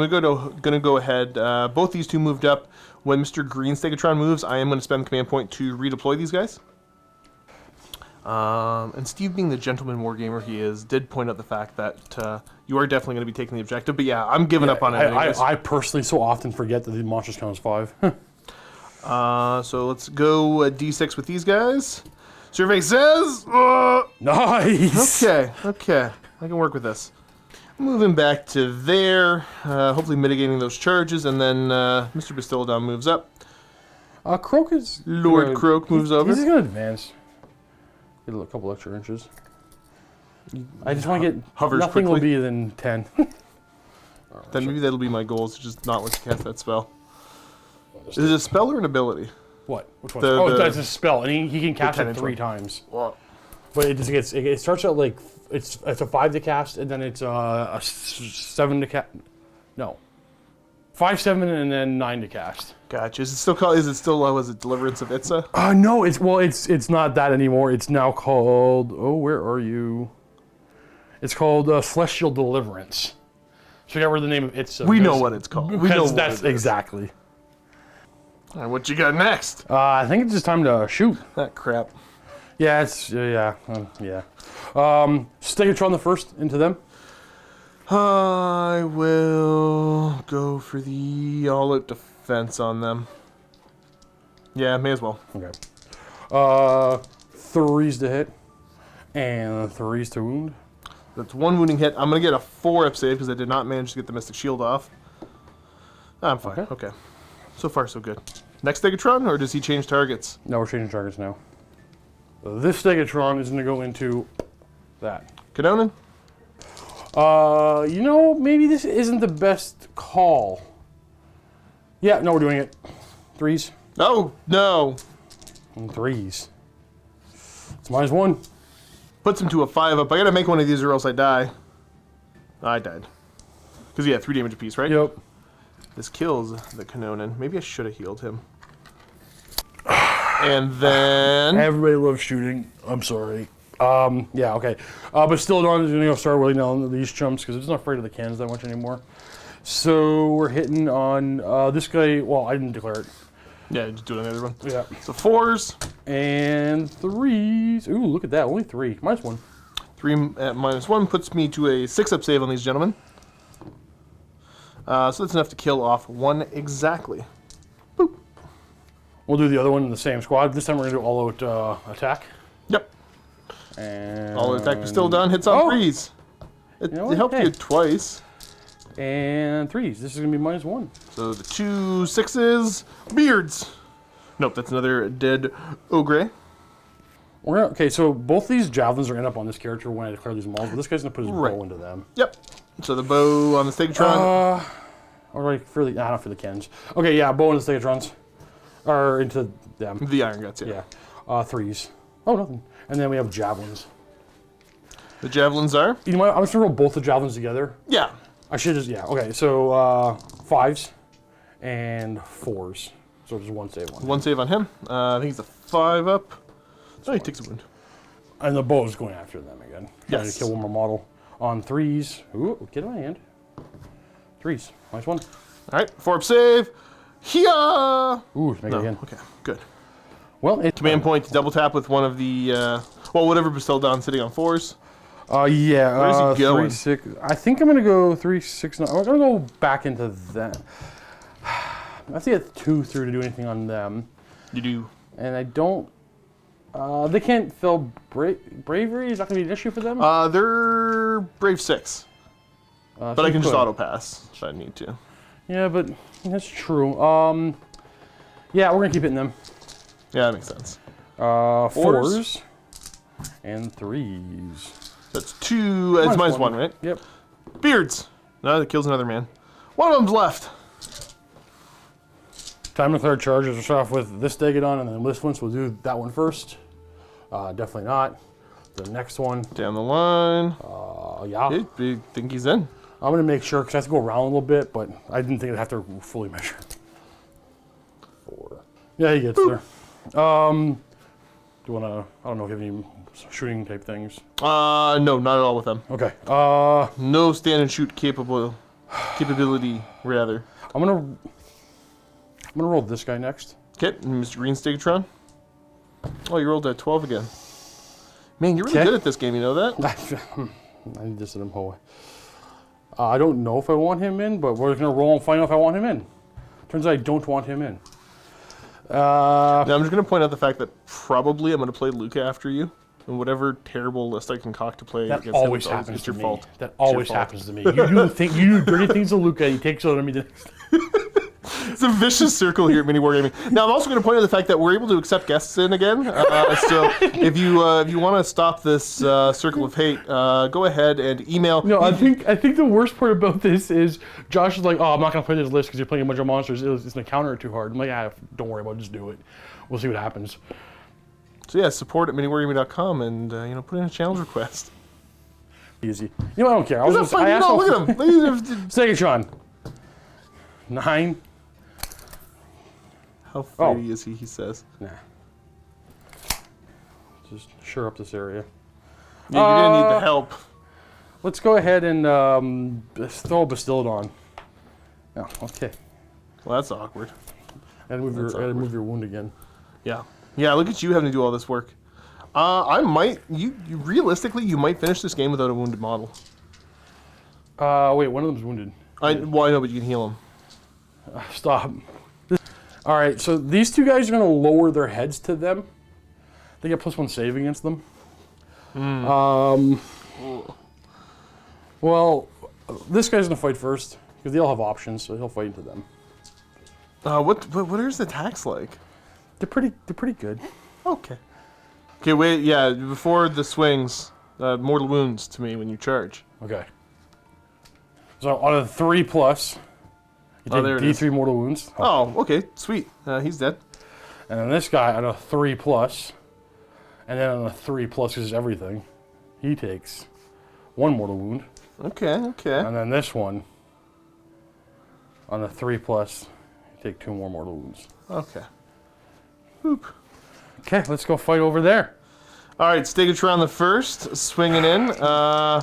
gonna go ahead. Both these two moved up. When Mr. Green Stegotron moves, I am going to spend the command point to redeploy these guys. And Steve, being the gentleman wargamer he is, did point out the fact that you are definitely going to be taking the objective. But yeah, I'm giving up on it anyways. I personally so often forget that the monsters count as 5. So let's go D6 with these guys. Survey says... Nice! Okay. I can work with this. Moving back to there, hopefully mitigating those charges, and then Mr. Bastillodon moves up. Croak is... Lord Croak moves over. He's going to advance. Get a couple extra inches. I just want to get... Hovers nothing quickly. will be than 10. Then maybe that'll be my goal, is to just not let you cast that spell. Is it a spell or an ability? What? Which one? The- That's a spell, and he can cast 10 it inch 3 one. times. Well, But it just gets... It starts out like... It's a 5 to cast, and then it's a 7 to cast... No. 5, 7, and then 9 to cast. Gotcha. Is it still called? Is it still? Was it Deliverance of Itza? No, it's not that anymore. It's now called. Oh, where are you? It's called Celestial Deliverance. So I got rid of the name of Itza. We know what it's called. We know what that's it is. exactly. All right, what you got next? I think it's just time to shoot. That crap. Yeah, it's yeah. Stegotron the first into them. I will go for the all-out defense on them. Yeah, may as well. Okay. 3s to hit, and 3s to wound. That's 1 wounding hit. I'm going to get a 4 up save because I did not manage to get the Mystic Shield off. I'm fine. Okay. So far, so good. Next Stegotron, or does he change targets? No, we're changing targets now. This Stegotron is going to go into that. Canonin? Maybe this isn't the best call. Yeah, no, we're doing it. 3s. Oh, no. And 3s. It's -1. Puts him to a 5 up. I got to make one of these or else I die. I died. Because, yeah, 3 damage apiece, right? Yep. This kills the Canonin. Maybe I should have healed him. And then... Everybody loves shooting. I'm sorry. Yeah, okay. But Stegotron is going to go start willing on these chumps because it's not afraid of the cannons that much anymore. So we're hitting on this guy. Well, I didn't declare it. Yeah, just do it on the other one. Yeah. So 4s. And 3s. Ooh, look at that. Only 3. -1. 3 at -1 puts me to a 6 up save on these gentlemen. So that's enough to kill off 1 exactly. Boop. We'll do the other one in the same squad. This time we're going to do all-out attack. Yep. And All attack is still done. Hits on 3s. It know what? helped Hey. you twice. And 3s. This is going to be -1. So the 2 6s. Beards. Nope, that's another dead Ogre. Okay, so both these javelins are going to end up on this character when I declare these mauls, but this guy's going to put his bow into them. Yep. So the bow on the Stegotron. Or like for the, not for the cannons. Okay, yeah, bow and the Stegotrons are into them. The Iron Guts, yeah. Yeah. 3s. Oh, nothing. And then we have javelins. The javelins are? You know what? I'm just going to roll both the javelins together. Yeah. I should just, yeah. Okay, so 5s and 4s. So just 1 save. 1 save on him. I think he's a 5 up. So he takes a wound. And the bow is going after them again. Trying Yes. to kill one more model. On 3s. Ooh, get in my hand. 3s. -1. All right, 4 up save. Here. Ooh, make it No. again. Okay, good. Well, it's Command point to double tap with one of the, whatever Bestoldon sitting on 4s. Yeah. Where's he going? 3, 6. I think I'm gonna go 3, 6, 9. I'm gonna go back into that. I have to get 2 through to do anything on them, You do. and I don't. They can't fail bravery. Is that gonna be an issue for them? They're Brave 6. But I can just auto pass if I need to. Yeah, but that's true. Yeah, we're gonna keep hitting them. Yeah, that makes sense. 4s and 3s. That's 2. It's -1, right? Yep. Beards. No, that kills another man. One of them's left. Time to declare charges. We'll start off with this Stegotron and then this one, so we'll do that one first. Definitely not. The next one. Down the line. Yeah. I think he's in. I'm going to make sure, because I have to go around a little bit, but I didn't think I'd have to fully measure. 4. Yeah, he gets there. Do you want to, I don't know if you have any shooting type things. No, not at all with them. Okay. No stand and shoot capability, rather. I'm gonna roll this guy next. Okay, Mr. Green Stegotron. Oh, you rolled a 12 again. Man, you're really Okay. good at this game, you know that? I need this in him. I don't know if I want him in, but we're gonna roll and find out if I want him in. Turns out I don't want him in. Now, I'm just going to point out the fact that probably I'm going to play Luca after you. And whatever terrible list I concoct to play That against always him, happens it's to your me. fault. That It's your always fault. happens to me. You do dirty things to Luca, he takes it on me the next. It's a vicious circle here at MiniWarGaming. Now, I'm also going to point out the fact that we're able to accept guests in again. So if you want to stop this circle of hate, go ahead and email. No, I think the worst part about this is Josh is like, oh, I'm not gonna play this list because you're playing a bunch of monsters. It's gonna counter it too hard. I'm like, ah, don't worry about it, just do it. We'll see what happens. So yeah, support at miniwargaming.com and put in a challenge request. Easy. You know, I don't care. I was Look just, I asked at him. Stegotron. 9. How fighty is he? He says. Nah. Just shore up this area. Yeah, you're gonna need the help. Let's go ahead and throw a Bastillodon. Oh, okay. Well, that's awkward. And move your wound again. Yeah. Yeah. Look at you having to do all this work. I might. You realistically, you might finish this game without a wounded model. Wait, one of them's wounded. Well, I know, but you can heal him. Stop. All right, so these two guys are going to lower their heads to them. They get +1 save against them. Well, this guy's going to fight first because they all have options, so he'll fight into them. What are his attacks like? They're pretty good. Okay. Okay, wait. Yeah, before the swings, mortal wounds to me when you charge. Okay. So on a 3+, you take there it is. D3 mortal wounds. Oh, okay, sweet. He's dead. And then this guy on a 3+, and then on a 3+, because it's everything, he takes 1 mortal wound. Okay, okay. And then this one, on a 3+, you take 2 more mortal wounds. Okay. Boop. Okay, let's go fight over there. All right, Stegotron the first, swinging in. I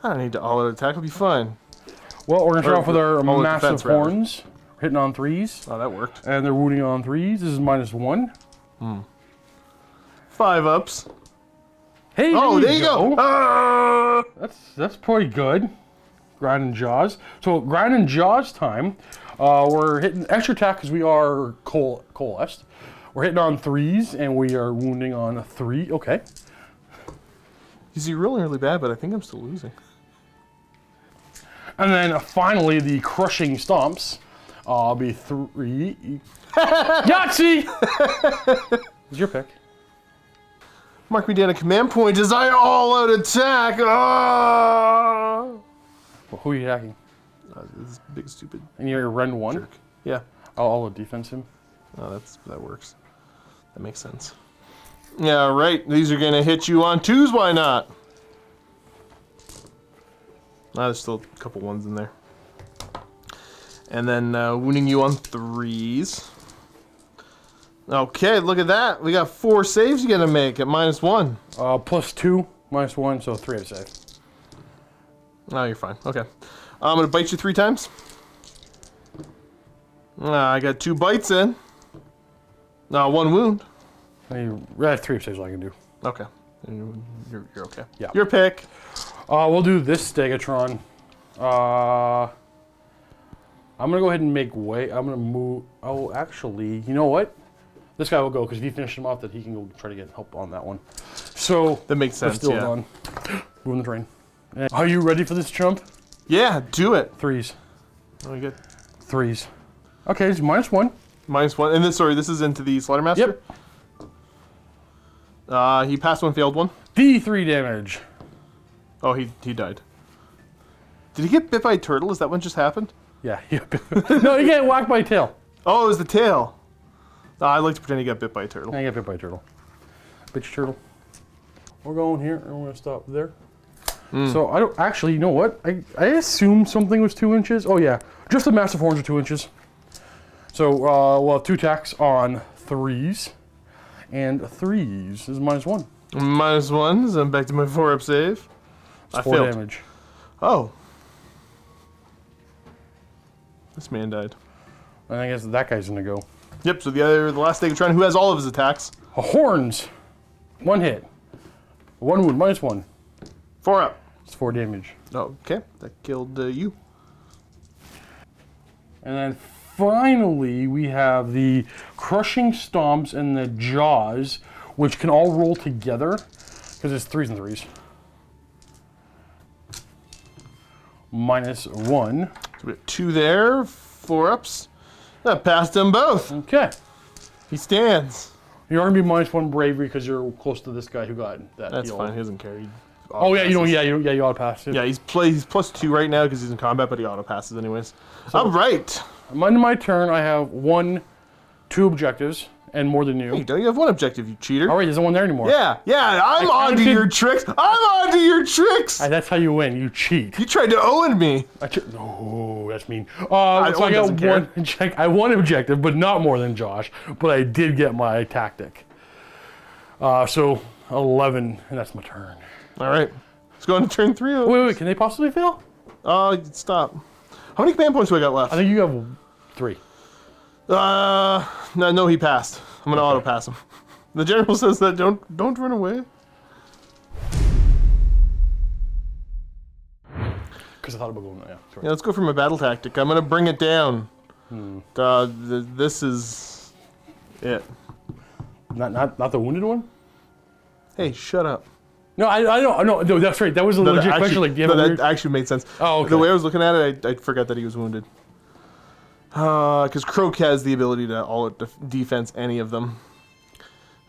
don't need to all-out attack. It'll be fine. Well, we're going to start off with our all-out massive defense, rather. horns, hitting on 3s. Oh, that worked. And they're wounding on 3s. This is -1. 5 ups. Hey, Oh, there you go. Ah! That's pretty good. Grind and Jaws. So Grind and Jaws time. We're hitting extra attack because we are coalesced. We're hitting on 3s and we are wounding on a 3. Okay. You see, rolling really bad, but I think I'm still losing. And then finally the crushing stomps. I'll be 3. Yahtzee! It's your pick. Mark me down a command point as I all-out attack. Ah! Well, who are you attacking? This big stupid And you're Rend 1? jerk. Yeah. I'll defense him. Oh, that works. That makes sense. Yeah, right. These are gonna hit you on 2s. Why not? There's still a couple 1s in there. And then wounding you on 3s. Okay, look at that. We got 4 saves you gotta make at -1. +2, -1, so 3 I save. Oh, you're fine. Okay. I'm gonna bite you 3 times. I got 2 bites in. 1 wound. I have 3 saves I can do. Okay. You're okay. Yeah. Your pick. We'll do this Stegotron. I'm gonna go ahead and make way. I'm gonna move. Oh, actually, you know what? This guy will go because if you finish him off, that he can go try to get help on that one. So That makes sense. still Yeah. on. Moving the train. Are you ready for this chump? Yeah. Do it. 3s. Oh, you get 3s. Okay, it's -1. -1. And this is into the Slaughtermaster. Yep. He passed 1, failed 1. D3 damage. Oh, he died. Did he get bit by a turtle? Is that what just happened? Yeah. No, you get whacked by a tail. Oh, it was the tail. I like to pretend he got bit by a turtle. I got bit by a turtle. Bitch turtle. We're going here, and we're gonna stop there. So I don't actually. You know what? I assumed something was 2 inches. Oh yeah, just the massive horns are 2 inches. So we'll have 2 attacks on 3s, and 3s is -1. -1, so I'm back to my 4-up save. I 4 failed. damage. Oh. This man died. And I guess that guy's gonna go. Yep, so the last Stegotron, who has all of his attacks. Horns, 1 hit, 1 wound, -1. 4 up. It's 4 damage. Oh, okay, that killed you. And then finally, we have the crushing stomps and the jaws, which can all roll together because it's 3s and 3s. -1. So we have 2 there, 4 ups. That passed them both. Okay. He stands. You're gonna be -1 bravery because you're close to this guy who got that. That's heal. fine. He doesn't care. Oh yeah, you auto pass it. Yeah, he's +2 right now because he's in combat, but he auto passes anyways. All right. On my turn, I have 2 objectives, and more than you. Hey, don't you have one objective, you cheater? All right, there's no one there anymore. Yeah, I'm on to your tricks. I'm on to your tricks. That's how you win. You cheat. You tried to own me. No, that's mean. So Owen I doesn't got care. one check. I won objective, but not more than Josh. But I did get my tactic. So 11, and that's my turn. All right, let's go on to turn 3. Wait, can they possibly fail? Stop. How many command points do I got left? I think you have 3. No, he passed. I'm gonna auto pass him. The general says that don't run away. Because I thought about going there. Yeah, sorry. Yeah, let's go for my battle tactic. I'm gonna bring it down. This is it. Not the wounded one? Hey, shut up. No, I don't. No, that's right. That was a legit question. Like, do you have a that weird... actually made sense. Oh, okay. The way I was looking at it, I forgot that he was wounded. Because Croak has the ability to all defense any of them.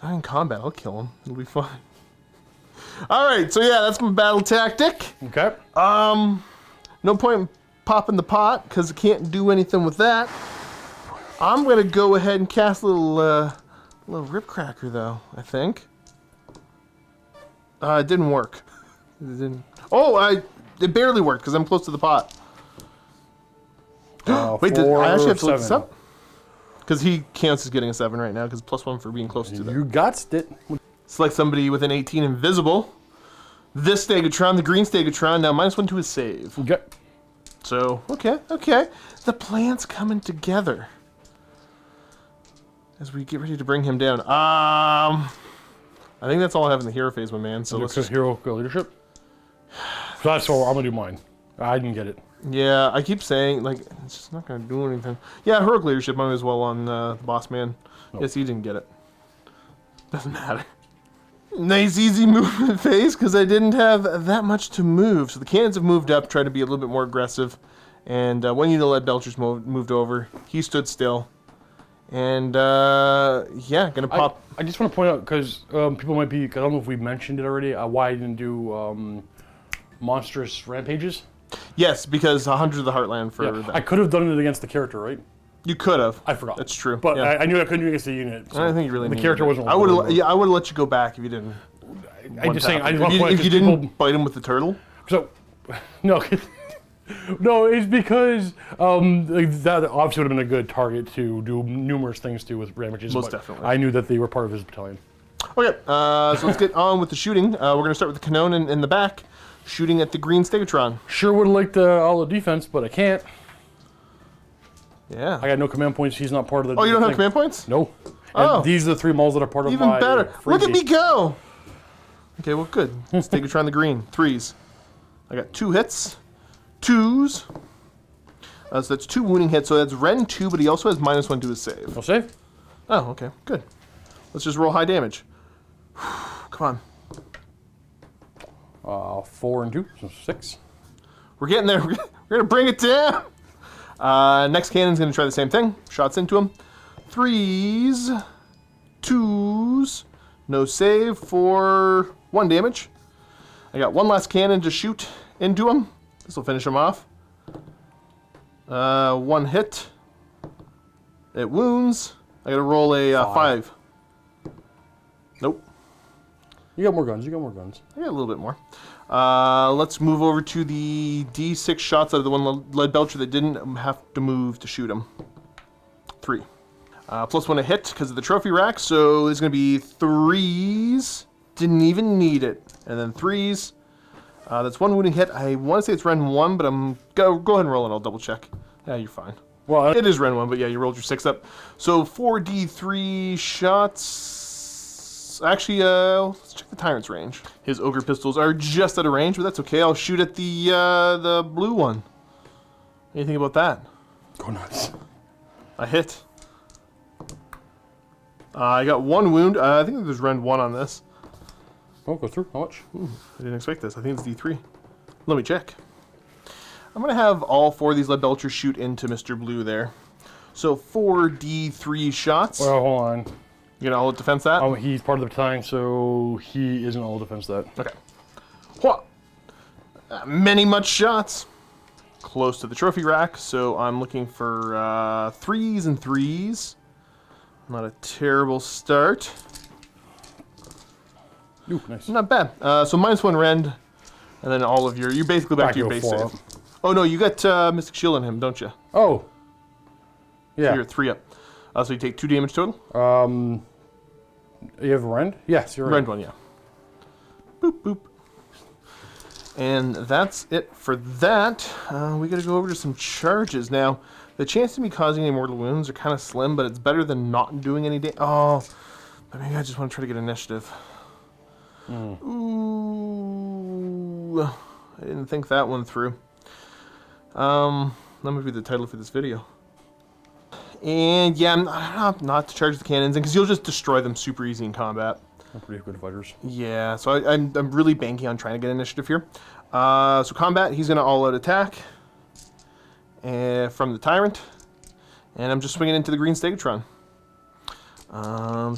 Not in combat, I'll kill him. It'll be fine. All right, so yeah, that's my battle tactic. Okay. No point in popping the pot because I can't do anything with that. I'm gonna go ahead and cast a little Ripcracker though. I think. It didn't work. It didn't. Oh, it barely worked because I'm close to the pot. Wait, I actually have to look this up? Because he counts as getting a 7 right now because +1 for being close to them. You got it. Select somebody with an 18 invisible. This Stegotron, the green Stegotron, now -1 to his save. Okay. So, okay. The plan's coming together. As we get ready to bring him down. I think that's all I have in the hero phase, my man. So let's just... Hero leadership? So that's all. I'm going to do mine. I didn't get it. Yeah, I keep saying, like, it's just not going to do anything. Yeah, heroic leadership might as well on the boss man. Nope. Yes, he didn't get it. Doesn't matter. Nice, easy movement phase, because I didn't have that much to move. So the cannons have moved up, trying to be a little bit more aggressive. And when you lead Belcher's moved over, he stood still. And, yeah, going to pop... I just want to point out, because people might be... I don't know if we mentioned it already, why I didn't do monstrous rampages. Yes, because 100 of the Heartland for Yeah, that. I could have done it against the character, right? You could have. I forgot. That's true. But yeah. I knew I couldn't do it against the unit. So I don't think you really the needed character it. wasn't. I would have let you go back if you didn't. I'm just saying. I just want if to point you didn't bite him with the turtle. So, no, no, it's because that obviously would have been a good target to do numerous things to with rampages. Most definitely. I knew that they were part of his battalion. Okay, so let's get on with the shooting. We're going to start with the Canon in the back, shooting at the green Stegotron. Sure would have liked all the defense, but I can't. Yeah. I got no command points. He's not part of the. Oh, you don't thing. have command points? No. Oh. And these are the 3 malls that are part of Even my better. freebie. Look at me go! Okay, well, good. Stegotron the green. 3s. I got 2 hits. 2s. So that's 2 wounding hits. So that's Ren 2, but he also has -1 to his save. No save? Oh, okay. Good. Let's just roll high damage. Come on. 4 and 2, so 6. We're getting there. We're going to bring it down. Next cannon's going to try the same thing. Shots into him. 3s. 2s. No save for 1 damage. I got 1 last cannon to shoot into him. This will finish him off. 1 hit. It wounds. I got to roll a 5. Nope. You got more guns. I got a little bit more. Let's move over to the D6 shots out of the one lead Belcher that didn't have to move to shoot him. 3. +1 a hit because of the trophy rack, so there's going to be 3s. Didn't even need it. And then 3s. That's 1 wounding hit. I want to say it's Ren 1, but go ahead and roll it. I'll double check. Yeah, you're fine. Well, it is Ren 1, but yeah, you rolled your 6 up. So 4d3 shots. Actually, let's check the Tyrant's range. His Ogre pistols are just out of range, but that's okay. I'll shoot at the blue one. Anything about that? Go nuts. I hit. I got 1 wound. I think there's Ren 1 on this. Oh, go through. How much? I didn't expect this. I think it's D3. Let me check. I'm going to have all 4 of these lead belchers shoot into Mr. Blue there. So 4 D3 shots. Well, hold on. You going to all defense that? Oh, he's part of the battalion, so he isn't all defense that. Okay. What? Many much shots. Close to the trophy rack, so I'm looking for 3s and 3s. Not a terrible start. Ooh, nice. Not bad. So -1 rend, and then all of you're basically back to your base save. Oh no, you got Mystic Shield on him, don't you? Oh. Yeah. So you're at 3 up. So you take 2 damage total? You have rend? Yes, you're right. Rend 1, yeah. Boop, boop. And that's it for that. We gotta go over to some charges. Now, the chance of me causing any mortal wounds are kind of slim, but it's better than not doing any damage. Oh, but maybe I just want to try to get initiative. Ooh, I didn't think that one through. That might be the title for this video. And yeah, not to charge the cannons, because you'll just destroy them super easy in combat. They're pretty good fighters. Yeah, so I'm really banking on trying to get initiative here. So combat, he's going to all-out attack from the Tyrant. And I'm just swinging into the green Stegotron.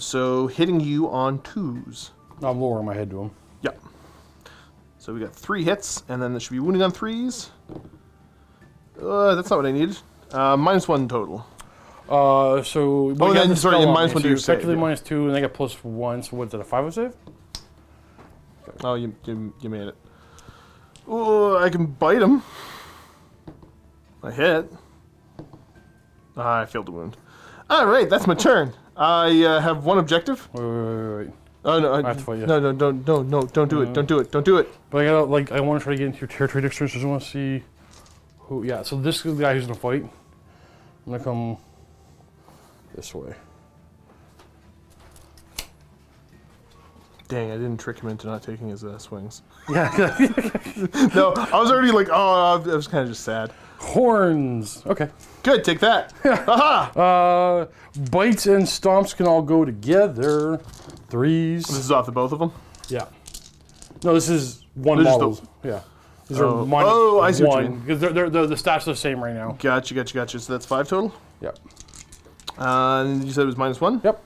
So hitting you on 2s. I'm lowering my head to him. Yep. So we got 3 hits, and then there should be wounding on 3s. That's not what I needed. -1 total. So Oh, then sorry, -1 to your save. Effectively Yeah. -2, and they get +1. So what's it? A 5 save? Oh, you made it. Oh, I can bite him. I hit. I failed to wound. All right, that's my turn. I have 1 objective. Wait. Oh no! I have to fight you. No! Don't do it! Don't do it! Don't do it! But I gotta I want to try to get into your territory next turn, so I just want to see who. Yeah. So this is the guy who's gonna fight. I'm gonna come this way. Dang! I didn't trick him into not taking his swings. Yeah. No, I was already like, oh, I was kind of just sad. Horns. Okay. Good, take that. Haha! Bites and stomps can all go together. 3s. This is off the both of them. Yeah. No, this is one This is model. Yeah. These are Oh. minus Oh, I see what you one because they're the stats are the same right now. Gotcha. So that's 5 total. Yep. And you said it was -1. Yep.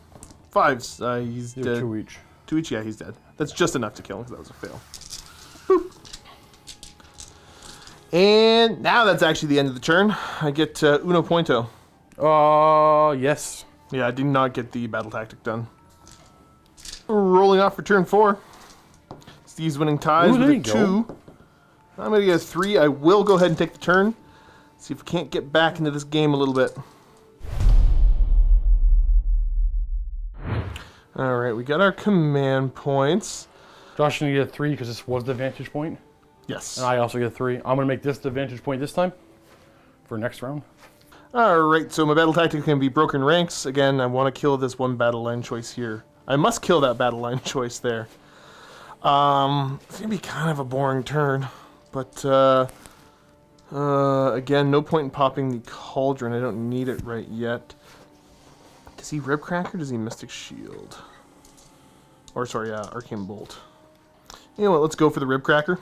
5s. He's They're dead. 2 each. 2 each. Yeah, he's dead. That's just enough to kill him because that was a fail. Boop. And now that's actually the end of the turn. I get uno punto. Yes. Yeah, I did not get the battle tactic done. Rolling off for turn 4. Steve's winning ties Ooh, with there a you 2. go. I'm going to get a 3. I will go ahead and take the turn. See if we can't get back into this game a little bit. Alright, we got our command points. Josh, you get a 3 because this was the vantage point, Yes. and I also get a 3. I'm gonna make this the vantage point this time for next round. Alright, so my battle tactic can be broken ranks. Again, I want to kill this 1 battle line choice here. I must kill that battle line choice there. It's going to be kind of a boring turn. But, again, no point in popping the Cauldron. I don't need it right yet. Does he Ribcracker or does he Mystic Shield? Or, sorry, Arcane Bolt. You know what, let's go for the Ribcracker.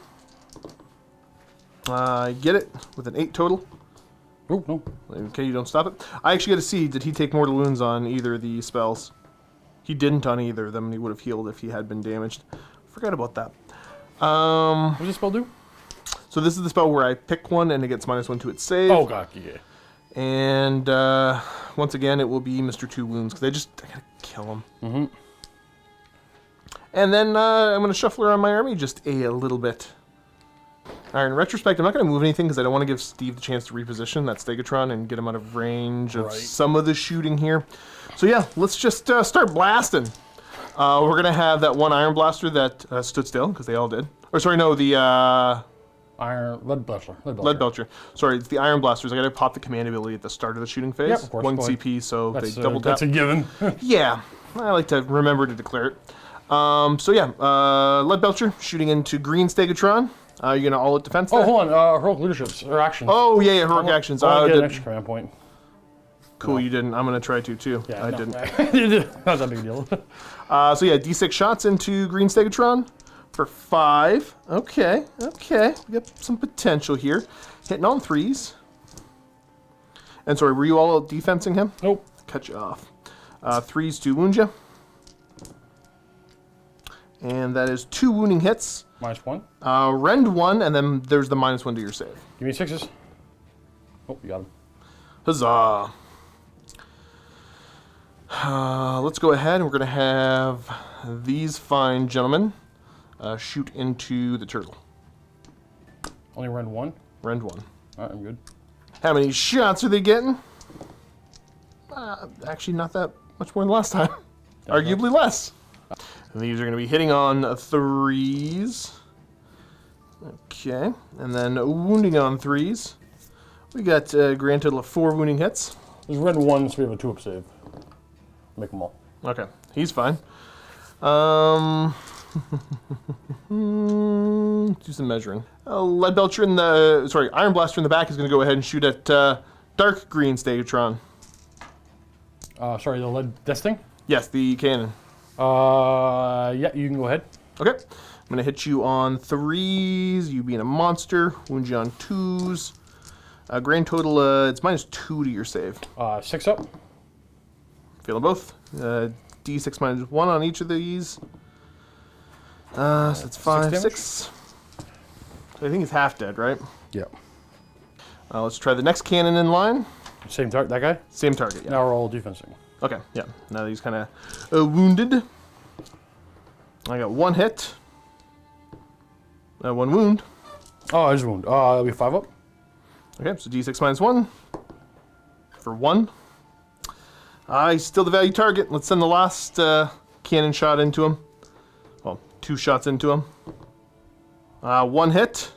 Get it with an 8 total. Oh, no. Okay, you don't stop it. I actually got to see, did he take mortal wounds on either of the spells? He didn't on either of them, and he would have healed if he had been damaged. Forgot about that. What does this spell do? So this is the spell where I pick one and it gets -1 to its save. Oh, God, yeah. And once again, it will be Mr. 2 Wounds, because I gotta kill him. Mm-hmm. And then I'm going to shuffle around my army just a little bit. Alright, in retrospect, I'm not going to move anything because I don't want to give Steve the chance to reposition that Stegotron and get him out of range of some of the shooting here. So yeah, let's just start blasting. We're going to have that 1 Iron Blaster that stood still, because they all did. Or sorry, no, the... Lead Belcher. Lead Belcher. Sorry, it's the Iron Blasters. I got to pop the command ability at the start of the shooting phase. Yep, of course. 1 CP, so That's, they double tap. That's a given. Yeah, I like to remember to declare it. So yeah, Lead Belcher shooting into green Stegotron. You're gonna all at defense there? Oh, hold on. Heroic leaderships or actions. Oh yeah, heroic actions. I get an extra command point. Cool, No. you didn't. I'm gonna try to too. Yeah, I no, didn't. Not that big a deal. So yeah, D6 shots into green Stegotron for 5. Okay. We got some potential here. Hitting on 3s. And sorry, were you all defensing him? Nope. Cut you off. 3s to wound you. And that is 2 wounding hits. -1. Rend 1, and then there's the -1 to your save. Give me 6s. Oh, you got him. Huzzah. Let's go ahead and we're going to have these fine gentlemen shoot into the turtle. Only rend 1? Rend 1. Alright, I'm good. How many shots are they getting? Actually, not that much more than last time. Arguably less. And these are going to be hitting on 3s. Okay. And then wounding on 3s. We got a grand total of 4 wounding hits. There's rend 1, so we have a 2-up save. Make them all. Okay. He's fine. Do some measuring. Lead Belcher in the... Sorry, Iron Blaster in the back is going to go ahead and shoot at dark green Stegotron. Sorry, the lead desting? Yes, the cannon. Yeah, you can go ahead. Okay. I'm going to hit you on 3s, you being a monster. Wound you on 2s. Grand total, it's -2 to your save. 6 up. Failing both. D6 -1 on each of these. So that's 5, 6. So I think he's half dead, right? Yeah. Let's try the next cannon in line. Same target, that guy? Same target, yeah. Now we're all defensing. Okay, yeah. Now that he's kind of wounded. I got 1 hit. 1 wound. Oh, I just wound. That'll be 5 up. Okay, so D6 -1 for 1. He's still the value target. Let's send the last cannon shot into him. Well, 2 shots into him. 1 hit.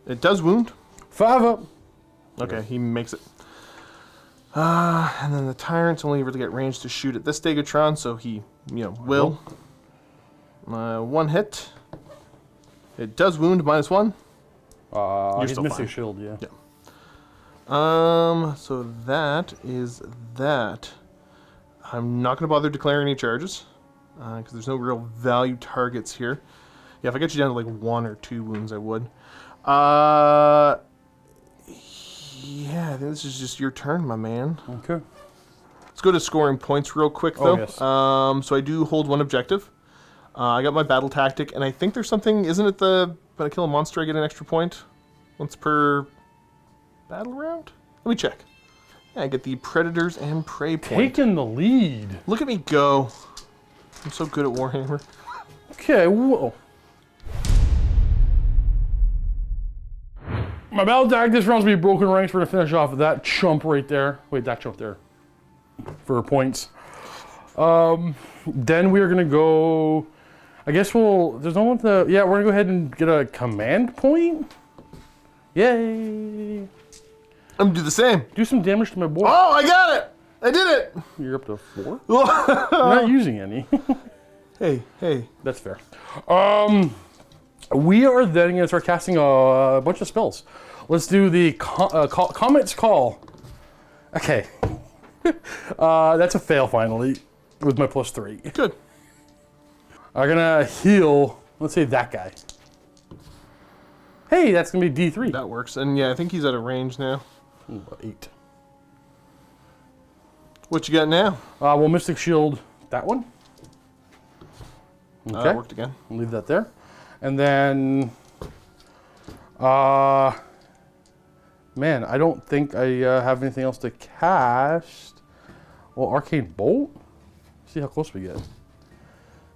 It does wound. 5 up. Okay, he makes it. And then the tyrant's only able to get range to shoot at this Stegotron, so he, will. 1 hit. It does wound, -1. You're He's still missing fine. shield, yeah. So that is that. I'm not going to bother declaring any charges, because there's no real value targets here. Yeah, if I get you down to like 1 or 2 wounds, I would. Yeah, I think this is just your turn, my man. Okay. Let's go to scoring points real quick, though. yes. So I do hold 1 objective. I got my battle tactic, and I think there's something, isn't it when I kill a monster, I get an extra point? Once per battle round? Let me check. Yeah, I get the Predators and Prey point. Taking the lead. Look at me go. I'm so good at Warhammer. Okay, whoa. My battle tactic this round's gonna be broken ranks. We're gonna finish off with that chump right there. Wait, that chump there. For points. Then we are gonna go... I guess there's no one to... Yeah, we're gonna go ahead and get a command point. Yay! I'm gonna do the same. Do some damage to my boy. Oh, I got it! I did it! You're up to 4? I'm not using any. Hey. That's fair. We are then going to start casting a bunch of spells. Let's do the Comet's Call. Okay. That's a fail finally with my +3. Good. I'm going to heal, let's say that guy. Hey, that's going to be D3. That works. And yeah, I think he's out of range now. Ooh, 8. What you got now? We'll Mystic Shield that one. Okay. That worked again. I'll leave that there. And then, man, I don't think I have anything else to cast. Well, Arcane Bolt? See how close we get. Is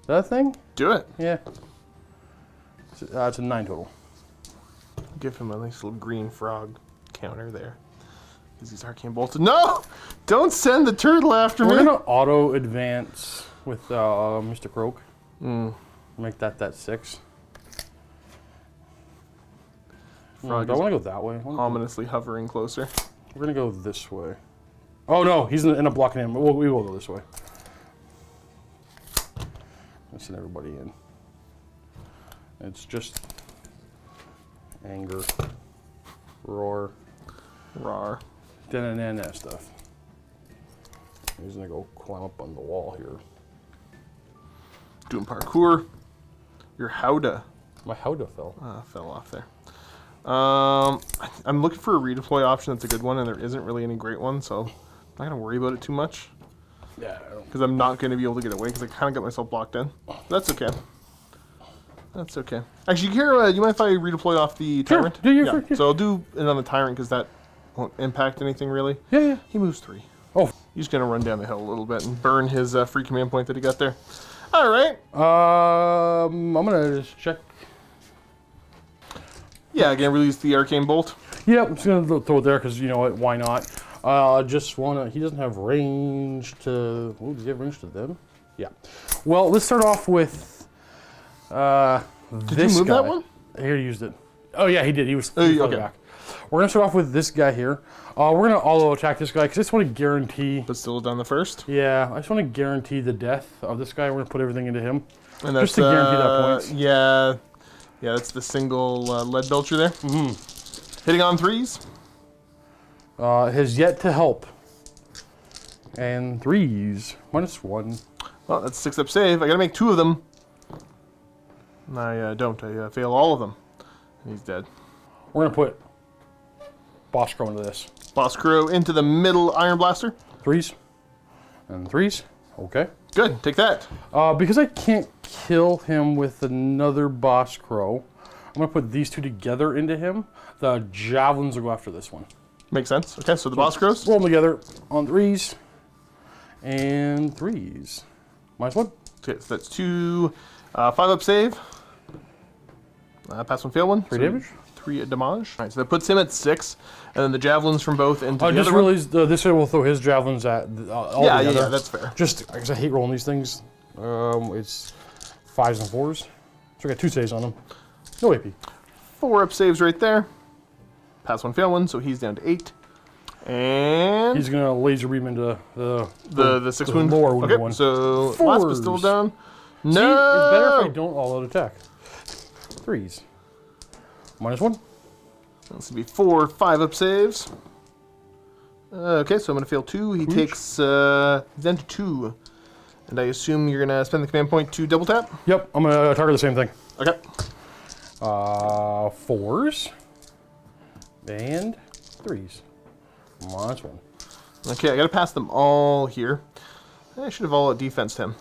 that a thing? Do it. Yeah. It's a 9 total. Give him a nice little green frog counter there. Because he's arcane bolted. No! Don't send the turtle after We're me! gonna auto advance with Mr. Croak. Make that 6. Frog Do I is want to go that way? ominously hovering closer. We're gonna go this way. Oh no, he's in a blocking him. We will go this way. Let's send everybody in. It's just anger, roar, Rawr. da stuff. He's gonna go climb up on the wall here. Doing parkour. Your Howdah My Howdah fell. fell off there. I'm looking for a redeploy option that's a good one, and there isn't really any great one, so I'm not gonna worry about it too much. Yeah, I don't. Because I'm not going to be able to get away because I kind of got myself blocked in. That's okay. That's okay. Actually, Kira, you mind if I redeploy off the Tyrant? do your So I'll do it on the Tyrant because that won't impact anything really. Yeah. He moves 3. Oh, He's going to run down the hill a little bit and burn his free command point that he got there. All right. I'm gonna just check. Yeah, again, release the Arcane Bolt. Yeah, I'm just gonna throw it there because you know what? Why not? Just wanna. He doesn't have range to. Oh, does he have range to them? Yeah. Well, let's start off with Did you move guy. that one? He already used it. Oh yeah, he did. He was okay. further back. We're gonna start off with this guy here. We're gonna auto attack this guy because I just want to guarantee. But still down the first. Yeah, I just want to guarantee the death of this guy. We're gonna put everything into him, And that's, just to guarantee that points. Yeah, that's the single lead belcher there. Mm-hmm. Hitting on 3s. Has yet to help. And 3s -1. Well, that's a 6-up save. I gotta make 2 of them. I don't. I fail all of them. And he's dead. We're gonna put Boss Crow into this. Boss Crow into the middle Iron Blaster. 3s and 3s. Okay. Good. Take that. Because I can't kill him with another Boss Crow, I'm gonna put these 2 together into him. The javelins will go after this one. Makes sense. Okay, so the Boss Crows. Roll them together on 3s and 3s. -1. Okay, so that's 2 5-up save. Pass 1, fail 1. 3 damage. 3 damage. All right, so that puts him at 6, and then the javelins from both into I the just other one. realized this guy will throw his javelins at all Yeah, together. yeah, that's fair. Just because I hate rolling these things. It's 5s and 4s. So I got 2 saves on them. No AP. 4-up saves right there. Pass 1, fail 1, so he's down to 8. And He's gonna laser beam into the 6 the wound. lower wounded Okay, one. so Wasp is still 4s. down. See, No! it's better if I don't all out attack. 3s. -1. This would be 4 5-up saves. Okay, so I'm going to fail 2. He takes he's down to 2. And I assume you're going to spend the command point to double tap? Yep, I'm gonna target the same thing. Okay. 4s and 3s. -1. Okay, I got to pass them all here. I should have all out defensed him.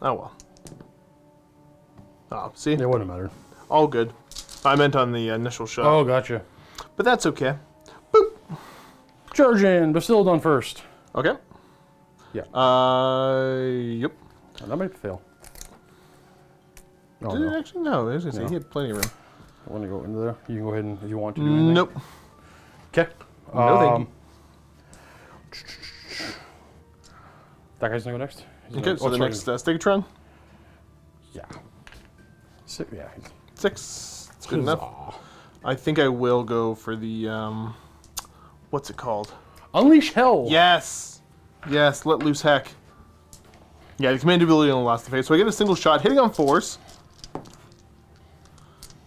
Oh well. Oh, see? It wouldn't matter. All good. I meant on the initial shot. Oh, gotcha. But that's okay. Boop. Charge in, but still done first. Okay. Yeah. Yep. Oh, that might fail. Oh, Did it no. actually? No, I was going to say, he had plenty of room. I want to go into there. You can go ahead and if you want to do anything. Nope. Okay. No, thank That guy's gonna go next. He's Okay, gonna- so the sorry. next Stegotron. Yeah. Yeah. 6. It's good enough. Huzzah. I think I will go for the, what's it called? Unleash hell. Yes! Yes, let loose heck. Yeah, the command ability only lasts the phase. So I get a single shot, hitting on 4s.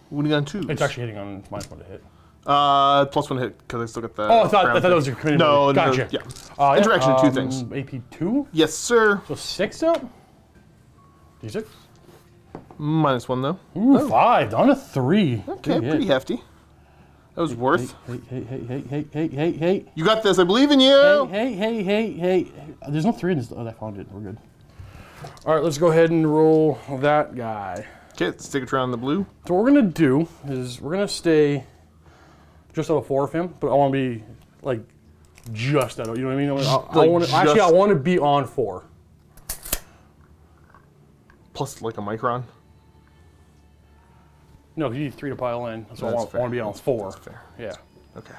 Wounding on 2s. It's actually hitting on -1 to hit. +1 hit, because I still get the... Oh, I thought ground that was thing. your community. No, Gotcha. no, yeah. Interaction of 2 things. AP 2. Yes, sir. So 6 up. D6. -1, though. Ooh, 5. Down to 3. Okay, Good pretty hit. hefty. That was worth. Hey. You got this. I believe in you. Hey. There's no 3 in this. Oh, I found it. We're good. All right, let's go ahead and roll that guy. Okay, let's stick it around the blue. So what we're gonna do is we're gonna stay just out of 4 of him, but I want to be like just out of. You know what I mean? I want to actually. I want to be on 4. Plus, like a micron. No, you need 3 to pile in, so I That's want fair. to be on 4. That's fair. Yeah. Okay.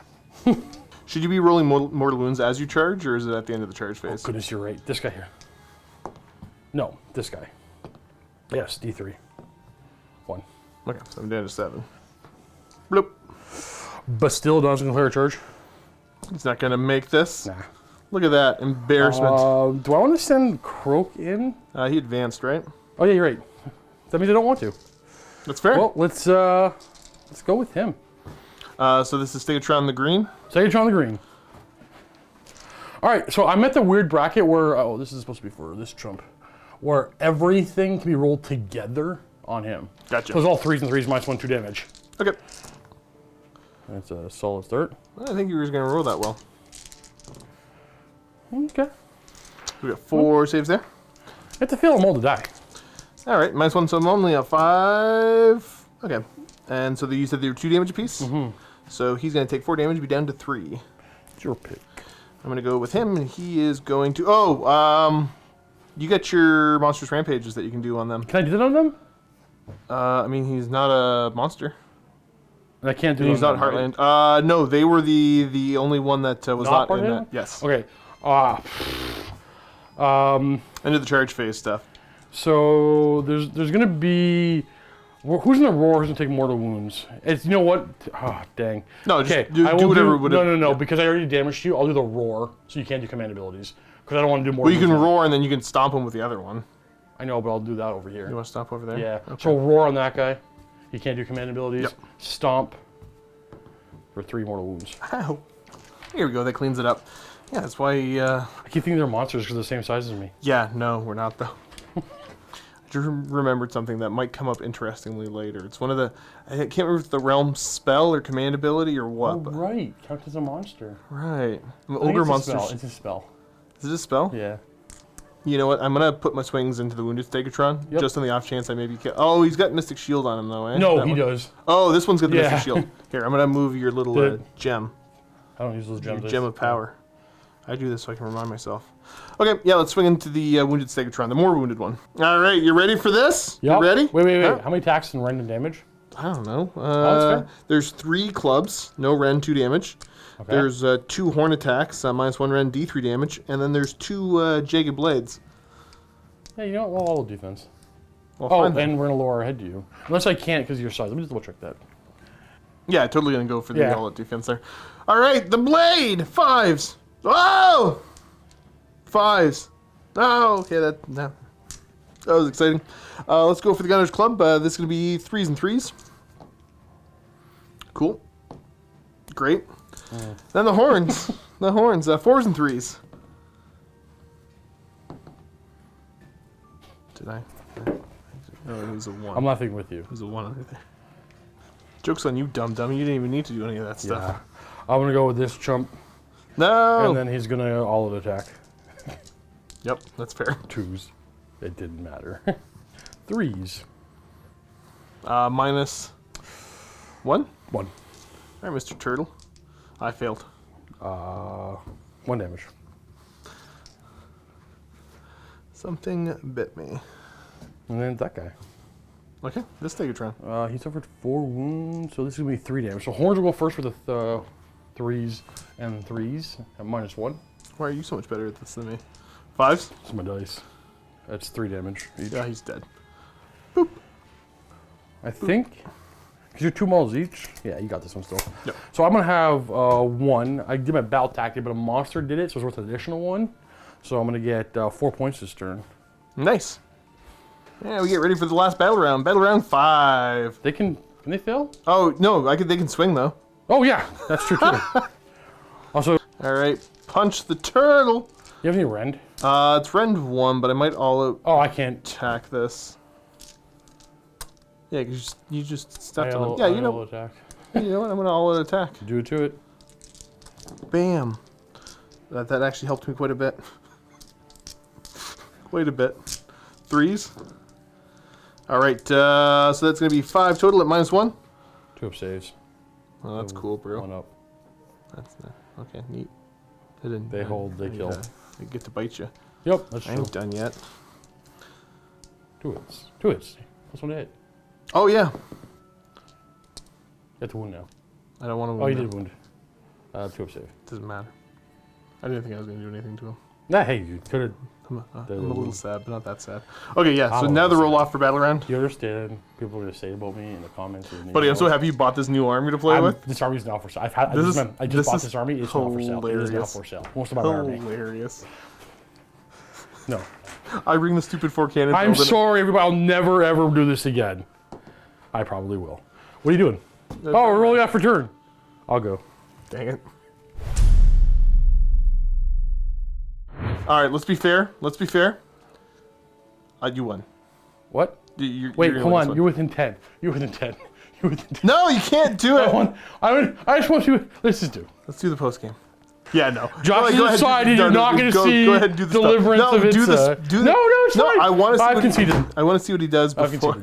Should you be rolling mortal wounds as you charge, or is it at the end of the charge phase? Goodness, you're right. This guy here. No, this guy. Yes, D3. 1. Okay, so I'm down to 7. Bloop. But still doesn't declare a charge. He's not gonna make this. Nah. Look at that embarrassment. Do I want to send Croak in? He advanced, right? Oh yeah, you're right. That means I don't want to. That's fair. Well, let's go with him. So this is Stegotron the green. Stegotron the green. All right, so I'm at the weird bracket where this is supposed to be for this chump, where everything can be rolled together on him. Gotcha. So it's all 3s and 3s -1, 2 damage. Okay. That's a solid start. I think you were gonna roll that well. Okay. We got 4 saves there. I have to fail them all to die. All right, -1, so I'm only at 5. Okay. And so you said they were 2 damage apiece. Mm-hmm. So he's gonna take 4 damage, be down to 3. It's your pick. I'm going to go with him, and he is going to... you got your Monstrous Rampages that you can do on them. Can I do that on them? I mean, he's not a monster. And I can't do it He's on not them, Heartland. right? No, they were the only one that was not part in of that. it? Yes. Okay. Into the charge phase stuff. So there's gonna be who's in the roar who's gonna take mortal wounds. It's, you know what? Oh, dang. No, just okay. do I will whatever would have- No. Because I already damaged you. I'll do the roar, so you can't do command abilities. Because I don't want to do more. Well, you can roar and then you can stomp him with the other one. I know, but I'll do that over here. You want to stomp over there? Yeah. Okay. So roar on that guy. He can't do command abilities. Yep. Stomp for 3 mortal wounds. Ow. Here we go. That cleans it up. Yeah, that's why. I keep thinking they're monsters because they're the same size as me. Yeah, no, we're not though. I just remembered something that might come up interestingly later. It's one of the. I can't remember if it's the realm spell or command ability or what. Oh, but- right. Count as a monster. Right. I think Ogre it's a monsters. spell. It's a spell. Is it a spell? Yeah. You know what? I'm gonna put my swings into the wounded Stegotron, Yep. just on the off chance I maybe kill. Oh, he's got Mystic Shield on him though, eh? No, That he one? does. Oh, this one's got the Yeah. Mystic Shield. Here, I'm gonna move your little Did- gem. I don't use those Your gems. gem of power. I do this so I can remind myself. Okay, yeah, let's swing into the wounded Stegotron, the more wounded one. All right, you ready for this? Yep. You ready? Wait. Huh? How many attacks and random damage? I don't know. that's fair. There's 3 clubs, no Ren, 2 damage. Okay. There's 2 horn attacks, -1 Ren, D3 damage, and then there's 2 jagged blades. Yeah, you know what? Well, all defense. Well, Oh, fine then. and we're gonna lower our head to you. Unless I can't because of your size. Let me just double check that. Yeah, totally gonna go for the Yeah. all-out defense there. All right, the blade 5s. Oh, 5s. Oh, okay, that was exciting. Let's go for the Gunner's Club. This is gonna be 3s and 3s. Cool. Great. Then the horns. The horns. 4s and 3s. Did I? Oh, it was a 1. I'm laughing with you. It was a 1 under there. Joke's on you, dum-dum. You didn't even need to do any of that stuff. Yeah. I'm gonna go with this chump, No! and then he's gonna all-out attack. Yep, that's fair. 2s. It didn't matter. 3s. -1? 1. All right, Mr. Turtle. I failed. 1 damage. Something bit me. And then that guy. Okay, this Stegotron. He suffered 4 wounds, so this is gonna be 3 damage. So horns will go first with the 3s and 3s at -1. Why are you so much better at this than me? 5s? That's my dice. That's 3 damage each. Yeah, he's dead. I think. Because you're 2 models each. Yeah, you got this one still. Yep. So I'm gonna have 1. I did my battle tactic, but a monster did it, so it's worth an additional 1. So I'm gonna get 4 points this turn. Nice. Yeah, we get ready for the last battle round. Battle round 5. They can they fail? Oh, no, they can swing, though. Oh yeah, that's true too. Also, All right, punch the turtle. you have any rend? It's rend 1, but I might all-out Oh, I can't. attack this. Yeah, because you just stepped I on him. will- Yeah, I you know, will attack. you know what? I'm going to all-out attack. Do it to it. Bam. That actually helped me quite a bit. Quite a bit. 3s. All right, so that's going to be 5 total at -1. 2 up saves. Oh, that's cool, 1 bro. up. That's okay, neat. They hold, they kill. They get to bite you. Yep, that's I true. ain't done yet. 2 hits. 2 hits. Plus 1 to hit. Oh, yeah. You have to wound now. I don't want to wound Oh, you him. did wound. 2 up save. Doesn't matter. I didn't think I was going to do anything to him. Nah, hey, you could have. I'm a little sad, but not that sad. Okay, yeah, so I'm now the sad. roll off for battle round. You understand? People are gonna say about me in the comments. Buddy, I'm so happy you bought this new army to play with. This army's now for sale. I This just is- bought this this is army. It's not for sale. It is now hilarious. for sale. Most of my army. Hilarious. No. I bring the stupid 4 cannons. I'm sorry, everybody. I'll never ever do this again. I probably will. What are you doing? Oh, we're rolling out for turn. I'll go. Dang it. All right, let's be fair. Let's be fair. You won. What? You're Wait, gonna hold win on. this You're one. within 10. You're within 10. You're within 10. No, you can't do it. I just want you. Let's just do. Let's do the post game. Yeah, no. Josh Go ahead, decided no, you're no, not going to go see ahead and do the stuff. deliverance No, of its. do this. Do no, it's no. fine. I want to see. I've what conceded. I want to see what he does I've before.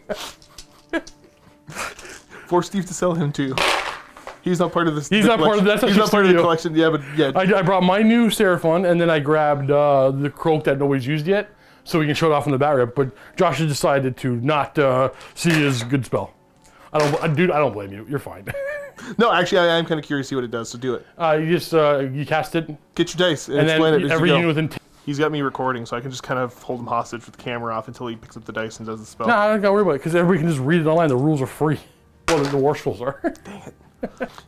conceded. Force Steve to sell him too. He's not part of this. He's not part of that's He's not part of the collection. Yeah, but yeah. I brought my new Seraphon, and then I grabbed the Croak that nobody's used yet, so we can show it off in the battle rep. But Josh has decided to not see his good spell. Dude, I don't blame you. You're fine. No, actually, I am kind of curious to see what it does. So do it. You just you cast it, Get your dice and and explain then it as every you unit go. within. He's got me recording, so I can just kind of hold him hostage with the camera off until he picks up the dice and does the spell. No, I don't gotta worry about it because everybody can just read it online. The rules are free. Well, the war rules are.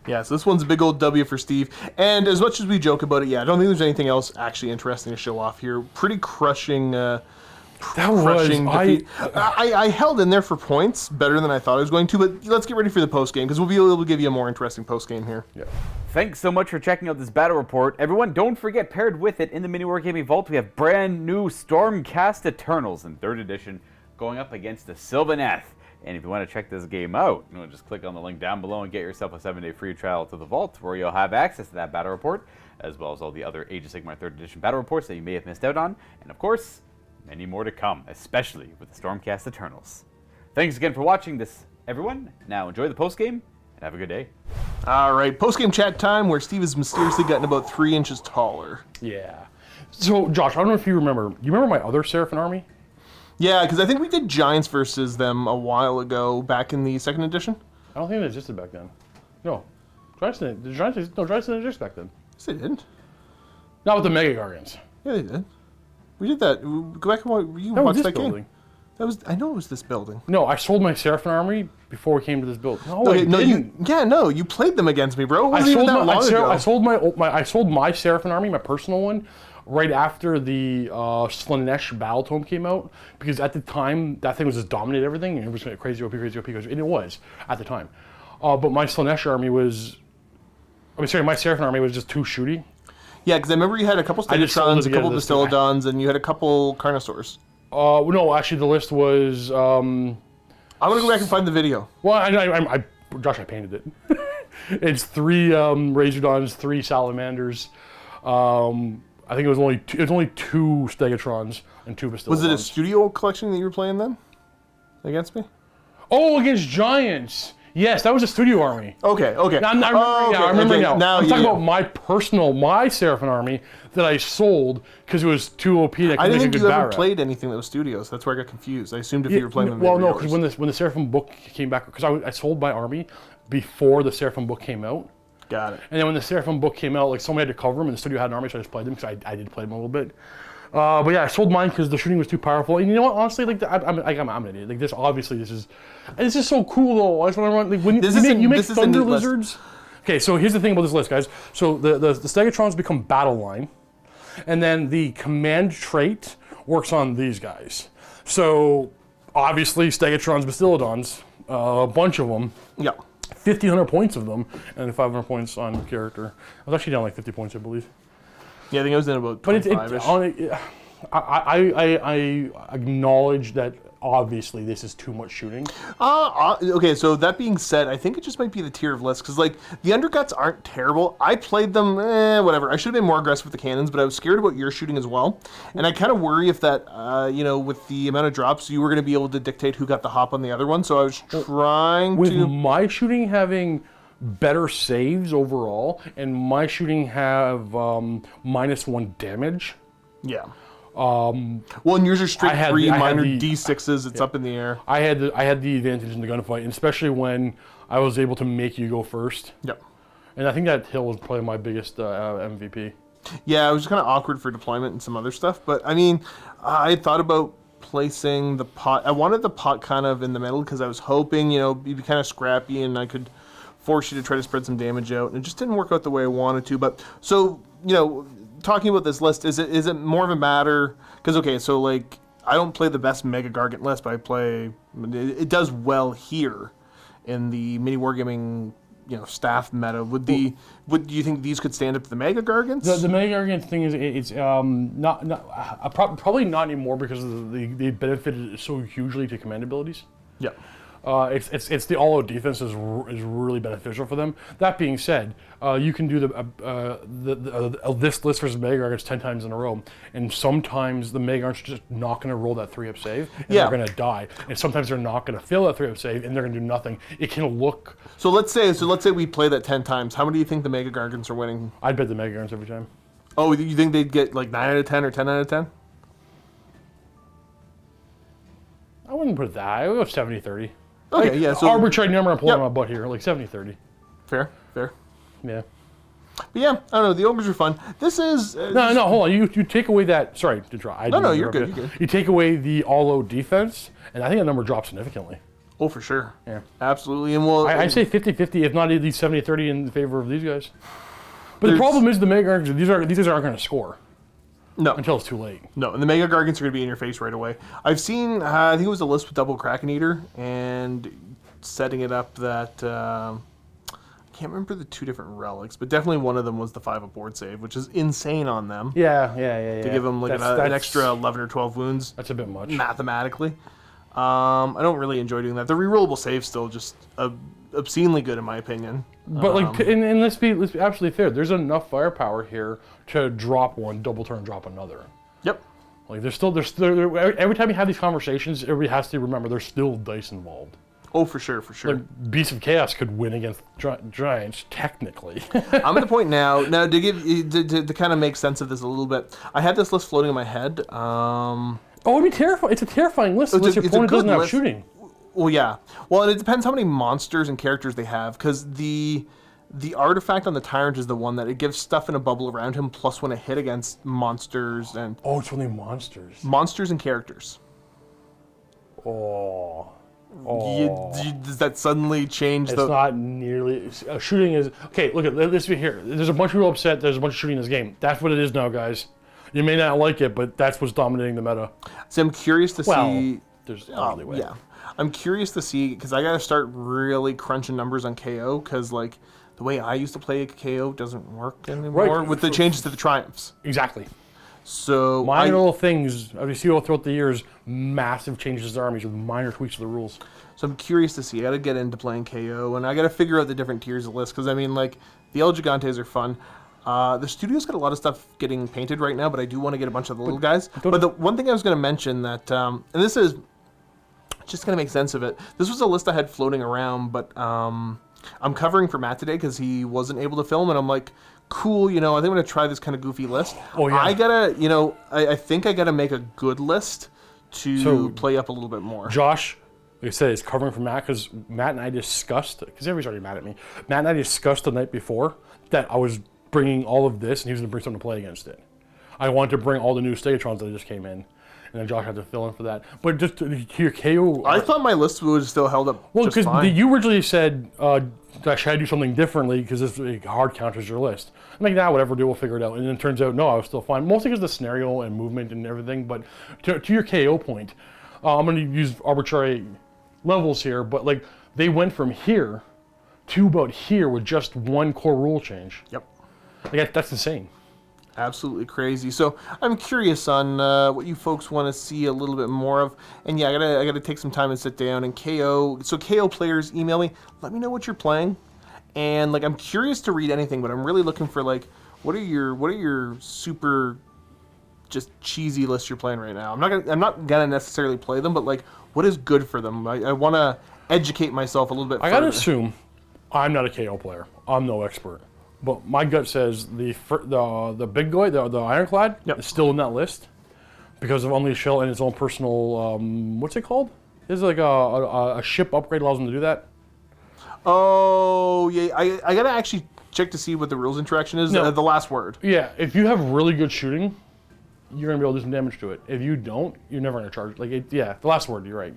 Yeah, so this one's a big old W for Steve. And as much as we joke about it, yeah, I don't think there's anything else actually interesting to show off here. Pretty crushing. Crushing defeat. I held in there for points better than I thought I was going to, but let's get ready for the post game because we'll be able to give you a more interesting post game here. Yeah. Thanks so much for checking out this battle report. Everyone, don't forget, paired with it in the MiniWarGaming Vault, we have brand new Stormcast Eternals in 3rd edition going up against the Sylvaneth. And if you want to check this game out, just click on the link down below and get yourself a 7-day free trial to the Vault, where you'll have access to that battle report, as well as all the other Age of Sigmar 3rd edition battle reports that you may have missed out on. And of course, many more to come, especially with the Stormcast Eternals. Thanks again for watching this, everyone. Now enjoy the post game and have a good day. All right, post game chat time where Steve has mysteriously gotten about 3 inches taller. Yeah. So, Josh, I don't know if you remember. You remember my other Seraphon army? Yeah, because I think we did Giants versus them a while ago, back in the 2nd edition. I don't think it existed back then. No. Giants didn't exist back then. Yes, they did. Not with the Mega Gargants. Yeah, they did. We did that. Go back and watch this that building. game. That was. I know it was this building. No, I sold my Seraphon army before we came to this build. No, Okay, I no, didn't. you played them against me, bro. It I wasn't even sold that long ago. I sold my Seraphon army, my personal one, right after the Sylvaneth Battle Tome came out, because at the time that thing was just dominated everything, and it was crazy OP, and it was at the time. But my Sylvaneth army was, my Seraphon army was just too shooty. Yeah, because I remember you had a couple Stegotrons, a couple Bastillodons, and you had a couple Carnosaurs. No, actually the list was. I'm gonna go back and find the video. Well, Josh, I painted it. It's 3 Razordons, 3 Salamanders. I think it was only 2 Stegotrons and 2 Bastillodons. Was it a studio collection that you were playing then? Against me? Oh, against Giants. Yes, that was a studio army. Okay. I remember now. I'm talking about my Seraphon army that I sold because it was too OP. That I didn't think you ever Barra. played anything that was studios. That's where I got confused. I assumed if you were playing them. Well, no, because when the Seraphon book came back, because I sold my army before the Seraphon book came out. Got it. And then when the Seraphon book came out, like somebody had to cover them, and the studio had an army, so I just played them because I did play them a little bit. But yeah, I sold mine because the shooting was too powerful. And you know what? Honestly, like I'm an idiot. Like this, obviously, this is so cool though. I just want to run. Like when you make Thunder Lizards. Okay, so here's the thing about this list, guys. So the Stegotrons become battle line, and then the command trait works on these guys. So obviously, Stegotrons, Bastillodons, a bunch of them. Yeah. 1,500 points of them, and 500 points on character. I was actually down like 50 points, I believe. Yeah, I think I was in about 25-ish. I acknowledge that obviously this is too much shooting. Okay, so that being said, I think it just might be the tier of lists, because like the underguts aren't terrible. I played them, whatever. I should have been more aggressive with the cannons, but I was scared about your shooting as well. And I kind of worry if that, with the amount of drops, you were going to be able to dictate who got the hop on the other one. So I was trying with to... my shooting having better saves overall, and my shooting have -1 damage. Yeah. Well, and yours are straight 3 minor D6s. It's up in the air. I had the advantage in the gunfight, and especially when I was able to make you go first. Yep. And I think that hill was probably my biggest MVP. Yeah, it was kind of awkward for deployment and some other stuff, but I mean, I thought about placing the pot. I wanted the pot kind of in the middle because I was hoping, you'd be kind of scrappy and I could force you to try to spread some damage out, and it just didn't work out the way I wanted to. But so, talking about this list, is it more of a matter? Because okay, so like I don't play the best Mega Gargant list, but I play. It does well here in the MiniWarGaming, staff meta. Would you think these could stand up to the Mega Gargants? The Mega Gargant thing is it's probably not anymore because of the benefit so hugely to command abilities. Yeah. It's the all-out defense is really beneficial for them. That being said, you can do this list versus Mega Gargants 10 times in a row, and sometimes the Mega Gargants are just not going to roll that 3-up save, and they're going to die. And sometimes they're not going to fail that 3-up save, and they're going to do nothing. It can look. So let's say we play that 10 times. How many do you think the Mega Gargants are winning? I'd bet the Mega Gargants every time. Oh, you think they'd get like 9 out of 10 or 10 out of 10? I wouldn't put it that. I would go 70-30. Okay, yeah. So arbitrary number I'm pulling on my butt here, like 70-30. Fair. Yeah. But yeah, I don't know. The ogres are fun. This is No, hold on. You take away that. Sorry to draw. No, you're good. You're good. You take away the all-out defense, and I think that number drops significantly. Oh, for sure. Yeah. Absolutely. And we'll. I say 50-50, if not at least 70-30 in favor of these guys. But the problem is the Mega Gargants, these guys aren't going to score. No. Until it's too late. No, and the Mega Gargants are going to be in your face right away. I've seen, I think it was a list with double Kraken Eater, and setting it up that, I can't remember the 2 different relics, but definitely one of them was the 5-up board save, which is insane on them. Yeah. To give them like an extra 11 or 12 wounds. That's a bit much. Mathematically. I don't really enjoy doing that. The rerollable save's still just obscenely good in my opinion. But and let's be absolutely fair. There's enough firepower here to drop one, double turn, drop another. Yep. Like there's every time you have these conversations, everybody has to remember there's still dice involved. Oh, for sure. Like Beasts of Chaos could win against giants technically. I'm at the point now to give to kind of make sense of this a little bit. I had this list floating in my head. It'd be terrifying. It's a terrifying list unless your opponent doesn't have shooting. Well, yeah. Well, and it depends how many monsters and characters they have, because the artifact on the Tyrant is the one that it gives stuff in a bubble around him, plus when it hit against monsters and... Oh, it's only monsters. Monsters and characters. Oh. Does that suddenly change It's not nearly... shooting is... Okay, look at this here. There's a bunch of people upset there's a bunch of shooting in this game. That's what it is now, guys. You may not like it, but that's what's dominating the meta. So I'm curious to see... There's no way. Yeah. I'm curious to see, because I got to start really crunching numbers on KO, because like the way I used to play KO doesn't work anymore with the changes to the triumphs. Exactly. So minor little things, as we see all throughout the years, massive changes to armies with minor tweaks to the rules. So I'm curious to see. I got to get into playing KO, and I got to figure out the different tiers of lists, because I mean, like the El Gigantes are fun. The studio's got a lot of stuff getting painted right now, but I do want to get a bunch of the little guys. But the one thing I was going to mention that, and this is just going to make sense of it. This was a list I had floating around, but I'm covering for Matt today because he wasn't able to film, and I'm like, cool, I think I'm going to try this kind of goofy list. Oh, yeah. I got to, I think I got to make a good list to play up a little bit more. Josh, like I said, is covering for Matt because Matt and I discussed, because everybody's already mad at me, Matt and I discussed the night before that I was bringing all of this, and he was going to bring something to play against it. I wanted to bring all the new Stegotrons that just came in. And then Josh had to fill in for that. But just to hear KO... I thought my list was still held up just fine. Well, because you originally said, should I do something differently because this hard counters your list. I'm like, whatever, we'll figure it out. And then it turns out, no, I was still fine. Mostly because of the scenario and movement and everything. But to your KO point, I'm going to use arbitrary levels here. But like they went from here to about here with just one core rule change. Yep. Like, that's insane. Absolutely crazy. So I'm curious on what you folks want to see a little bit more of. And yeah, I gotta take some time and sit down and KO. So KO players, email me. Let me know what you're playing. And like I'm curious to read anything, but I'm really looking for like what are your super just cheesy lists you're playing right now. I'm not gonna necessarily play them, but like what is good for them. I want to educate myself a little bit. I gotta assume I'm not a KO player. I'm no expert. But my gut says the big guy, the Ironclad, is still in that list because of Unleashed Shell and its own personal, what's it called? Is it like a ship upgrade allows them to do that? Oh, yeah. I got to actually check to see what the rules interaction is. No. The last word. Yeah, if you have really good shooting, you're going to be able to do some damage to it. If you don't, you're never going to charge. The last word, you're right.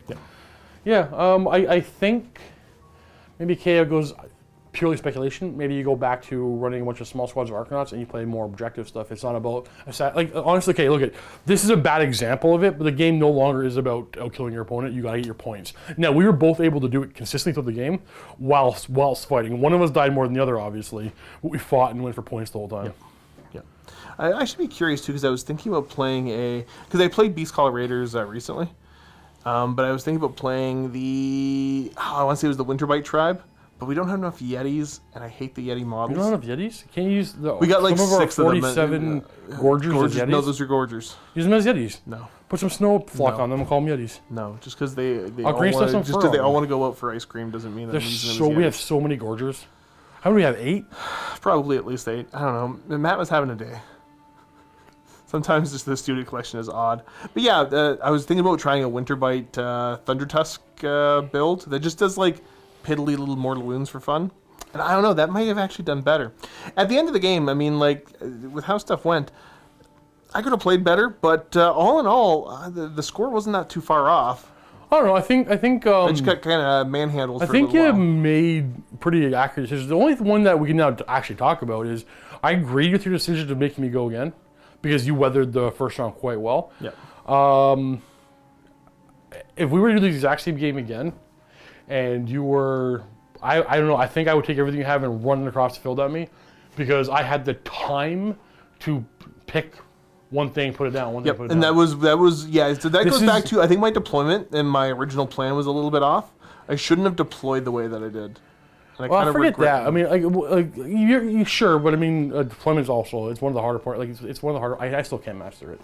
Yeah, I think maybe KO goes... purely speculation. Maybe you go back to running a bunch of small squads of Arcanauts and you play more objective stuff. It's not about honestly. Okay, look at this is a bad example of it, but the game no longer is about killing your opponent. You gotta get your points. Now we were both able to do it consistently through the game whilst fighting. One of us died more than the other, obviously, but we fought and went for points the whole time. Yeah. I should be curious too because I was thinking about playing because I played Beast Caller Raiders recently. But I was thinking about playing I want to say it was the Winterbite tribe, but we don't have enough Yetis, and I hate the Yeti models. You don't have Yetis? Can't you use the... We got like some of our 6 of them. 47 Gorgers as Yetis? No, those are Gorgers. Use them as Yetis. No. Put some snow flock No. on them and call them Yetis. No, just because they I'll all green stuff some just fur because they on all them. want to go out for ice cream doesn't mean that There's I'm using them as we Yetis. have so many Gorgers. How many do we have? 8? Probably at least 8. I don't know. Matt was having a day. Sometimes just the student collection is odd. But yeah, I was thinking about trying a Winterbite Thundertusk build that just does like piddly little mortal wounds for fun. And I don't know, that might have actually done better. At the end of the game, I mean, like, with how stuff went, I could have played better, but all in all, the score wasn't that too far off. I don't know. I think. I just got kind of manhandled I for think a little you while. made pretty accurate decisions. The only one that we can now actually talk about is I agreed with your decision to make me go again because you weathered the first round quite well. Yeah. If we were to do the exact same game again, and you were, I don't know. I think I would take everything you have and run it across the field at me, because I had the time to pick one thing, put it down, one thing, Yep, put it and down. that was yeah. So that This goes is- back to I think my deployment and my original plan was a little bit off. I shouldn't have deployed the way that I did. And Well, kind I of forget regret that. I mean, like you sure, but I mean, deployment's also it's one of the harder parts. Like it's one of the harder. I still can't master it.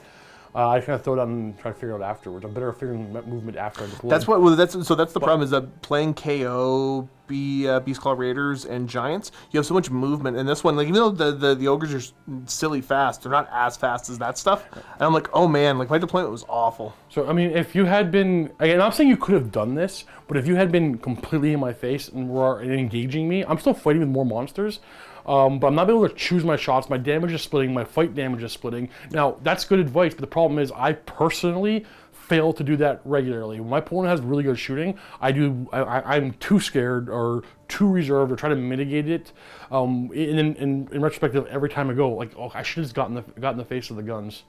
I kind of throw it out and try to figure it out afterwards. I'm better at figuring movement after I deploy. That's what. Well, that's the problem is that playing KO, Beastclaw Raiders, and Giants, you have so much movement. And this one, like even though the ogres are silly fast, they're not as fast as that stuff. And I'm like, oh man, like my deployment was awful. So I mean, if you had been, again, I'm saying you could have done this, but if you had been completely in my face and were engaging me, I'm still fighting with more monsters. But I'm not able to choose my shots. My damage is splitting. My fight damage is splitting. Now, that's good advice, but the problem is I personally fail to do that regularly. When my opponent has really good shooting, I'm too scared or too reserved or try to mitigate it. In retrospective, every time I go, like, oh, I should have just got in the face of the guns.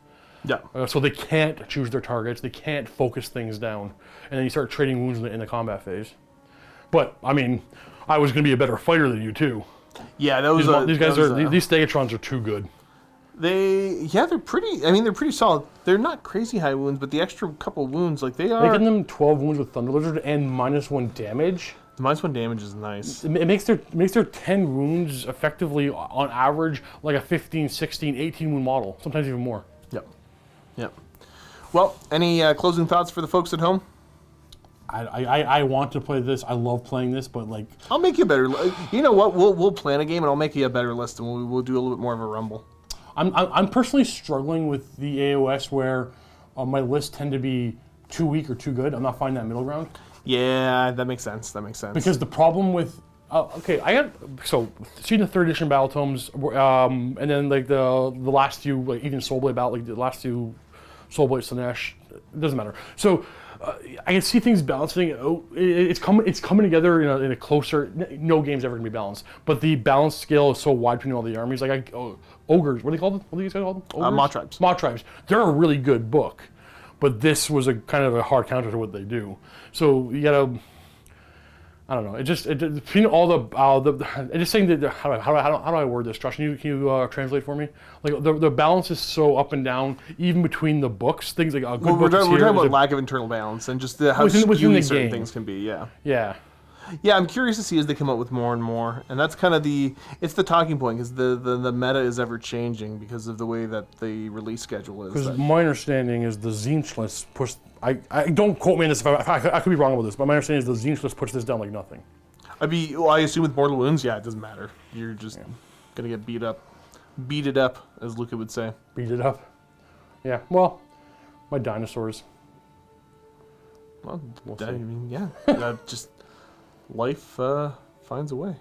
Yeah. So they can't choose their targets. They can't focus things down. And then you start trading wounds in the combat phase. But, I mean, I was going to be a better fighter than you, too. Yeah, that was These guys these Stegotrons are too good. They're pretty. I mean, they're pretty solid. They're not crazy high wounds, but the extra couple wounds, like they are. Making them 12 wounds with Thunder Lizard and -1 damage. The -1 damage is nice. It makes their 10 wounds effectively on average like a 15, 16, 18 wound model, sometimes even more. Yep. Well, any closing thoughts for the folks at home? I want to play this. I love playing this, but like I'll make you a better. You know what? We'll plan a game and I'll make you a better list, and we'll do a little bit more of a rumble. I'm personally struggling with the AOS where my lists tend to be too weak or too good. I'm not finding that middle ground. Yeah, that makes sense. Because the problem with I got seeing the 3rd edition battle tomes, and then like the last few, like even Soulblade battle, like the last two Soulblade Slanesh, it doesn't matter. So I can see things balancing. It's coming together in a closer. No game's ever gonna be balanced, but the balance scale is so wide between all the armies. Like ogres, what are they called? What are these guys called? Mawtribes. Mawtribes. They're a really good book, but this was a kind of a hard counter to what they do. So you gotta. I don't know. Between all I'm just saying that how do I word this, Josh? Can you translate for me? Like the balance is so up and down, even between the books. Things like a good We're book is talking here, about there's a- lack of internal balance and just how Within the skewy certain game. things can be. Yeah. Yeah. I'm curious to see as they come out with more and more, and that's kind of it's the talking point because the meta is ever changing because of the way that the release schedule is. Because my understanding is the Zinch list push. I don't quote me on this. If I could be wrong with this, but my understanding is the Zinch list puts this down like nothing. I assume with mortal wounds, yeah, it doesn't matter. You're just gonna get beat it up, as Luca would say. Beat it up. Yeah. Well, my dinosaurs. Well, We'll I see. mean, yeah, just life finds a way.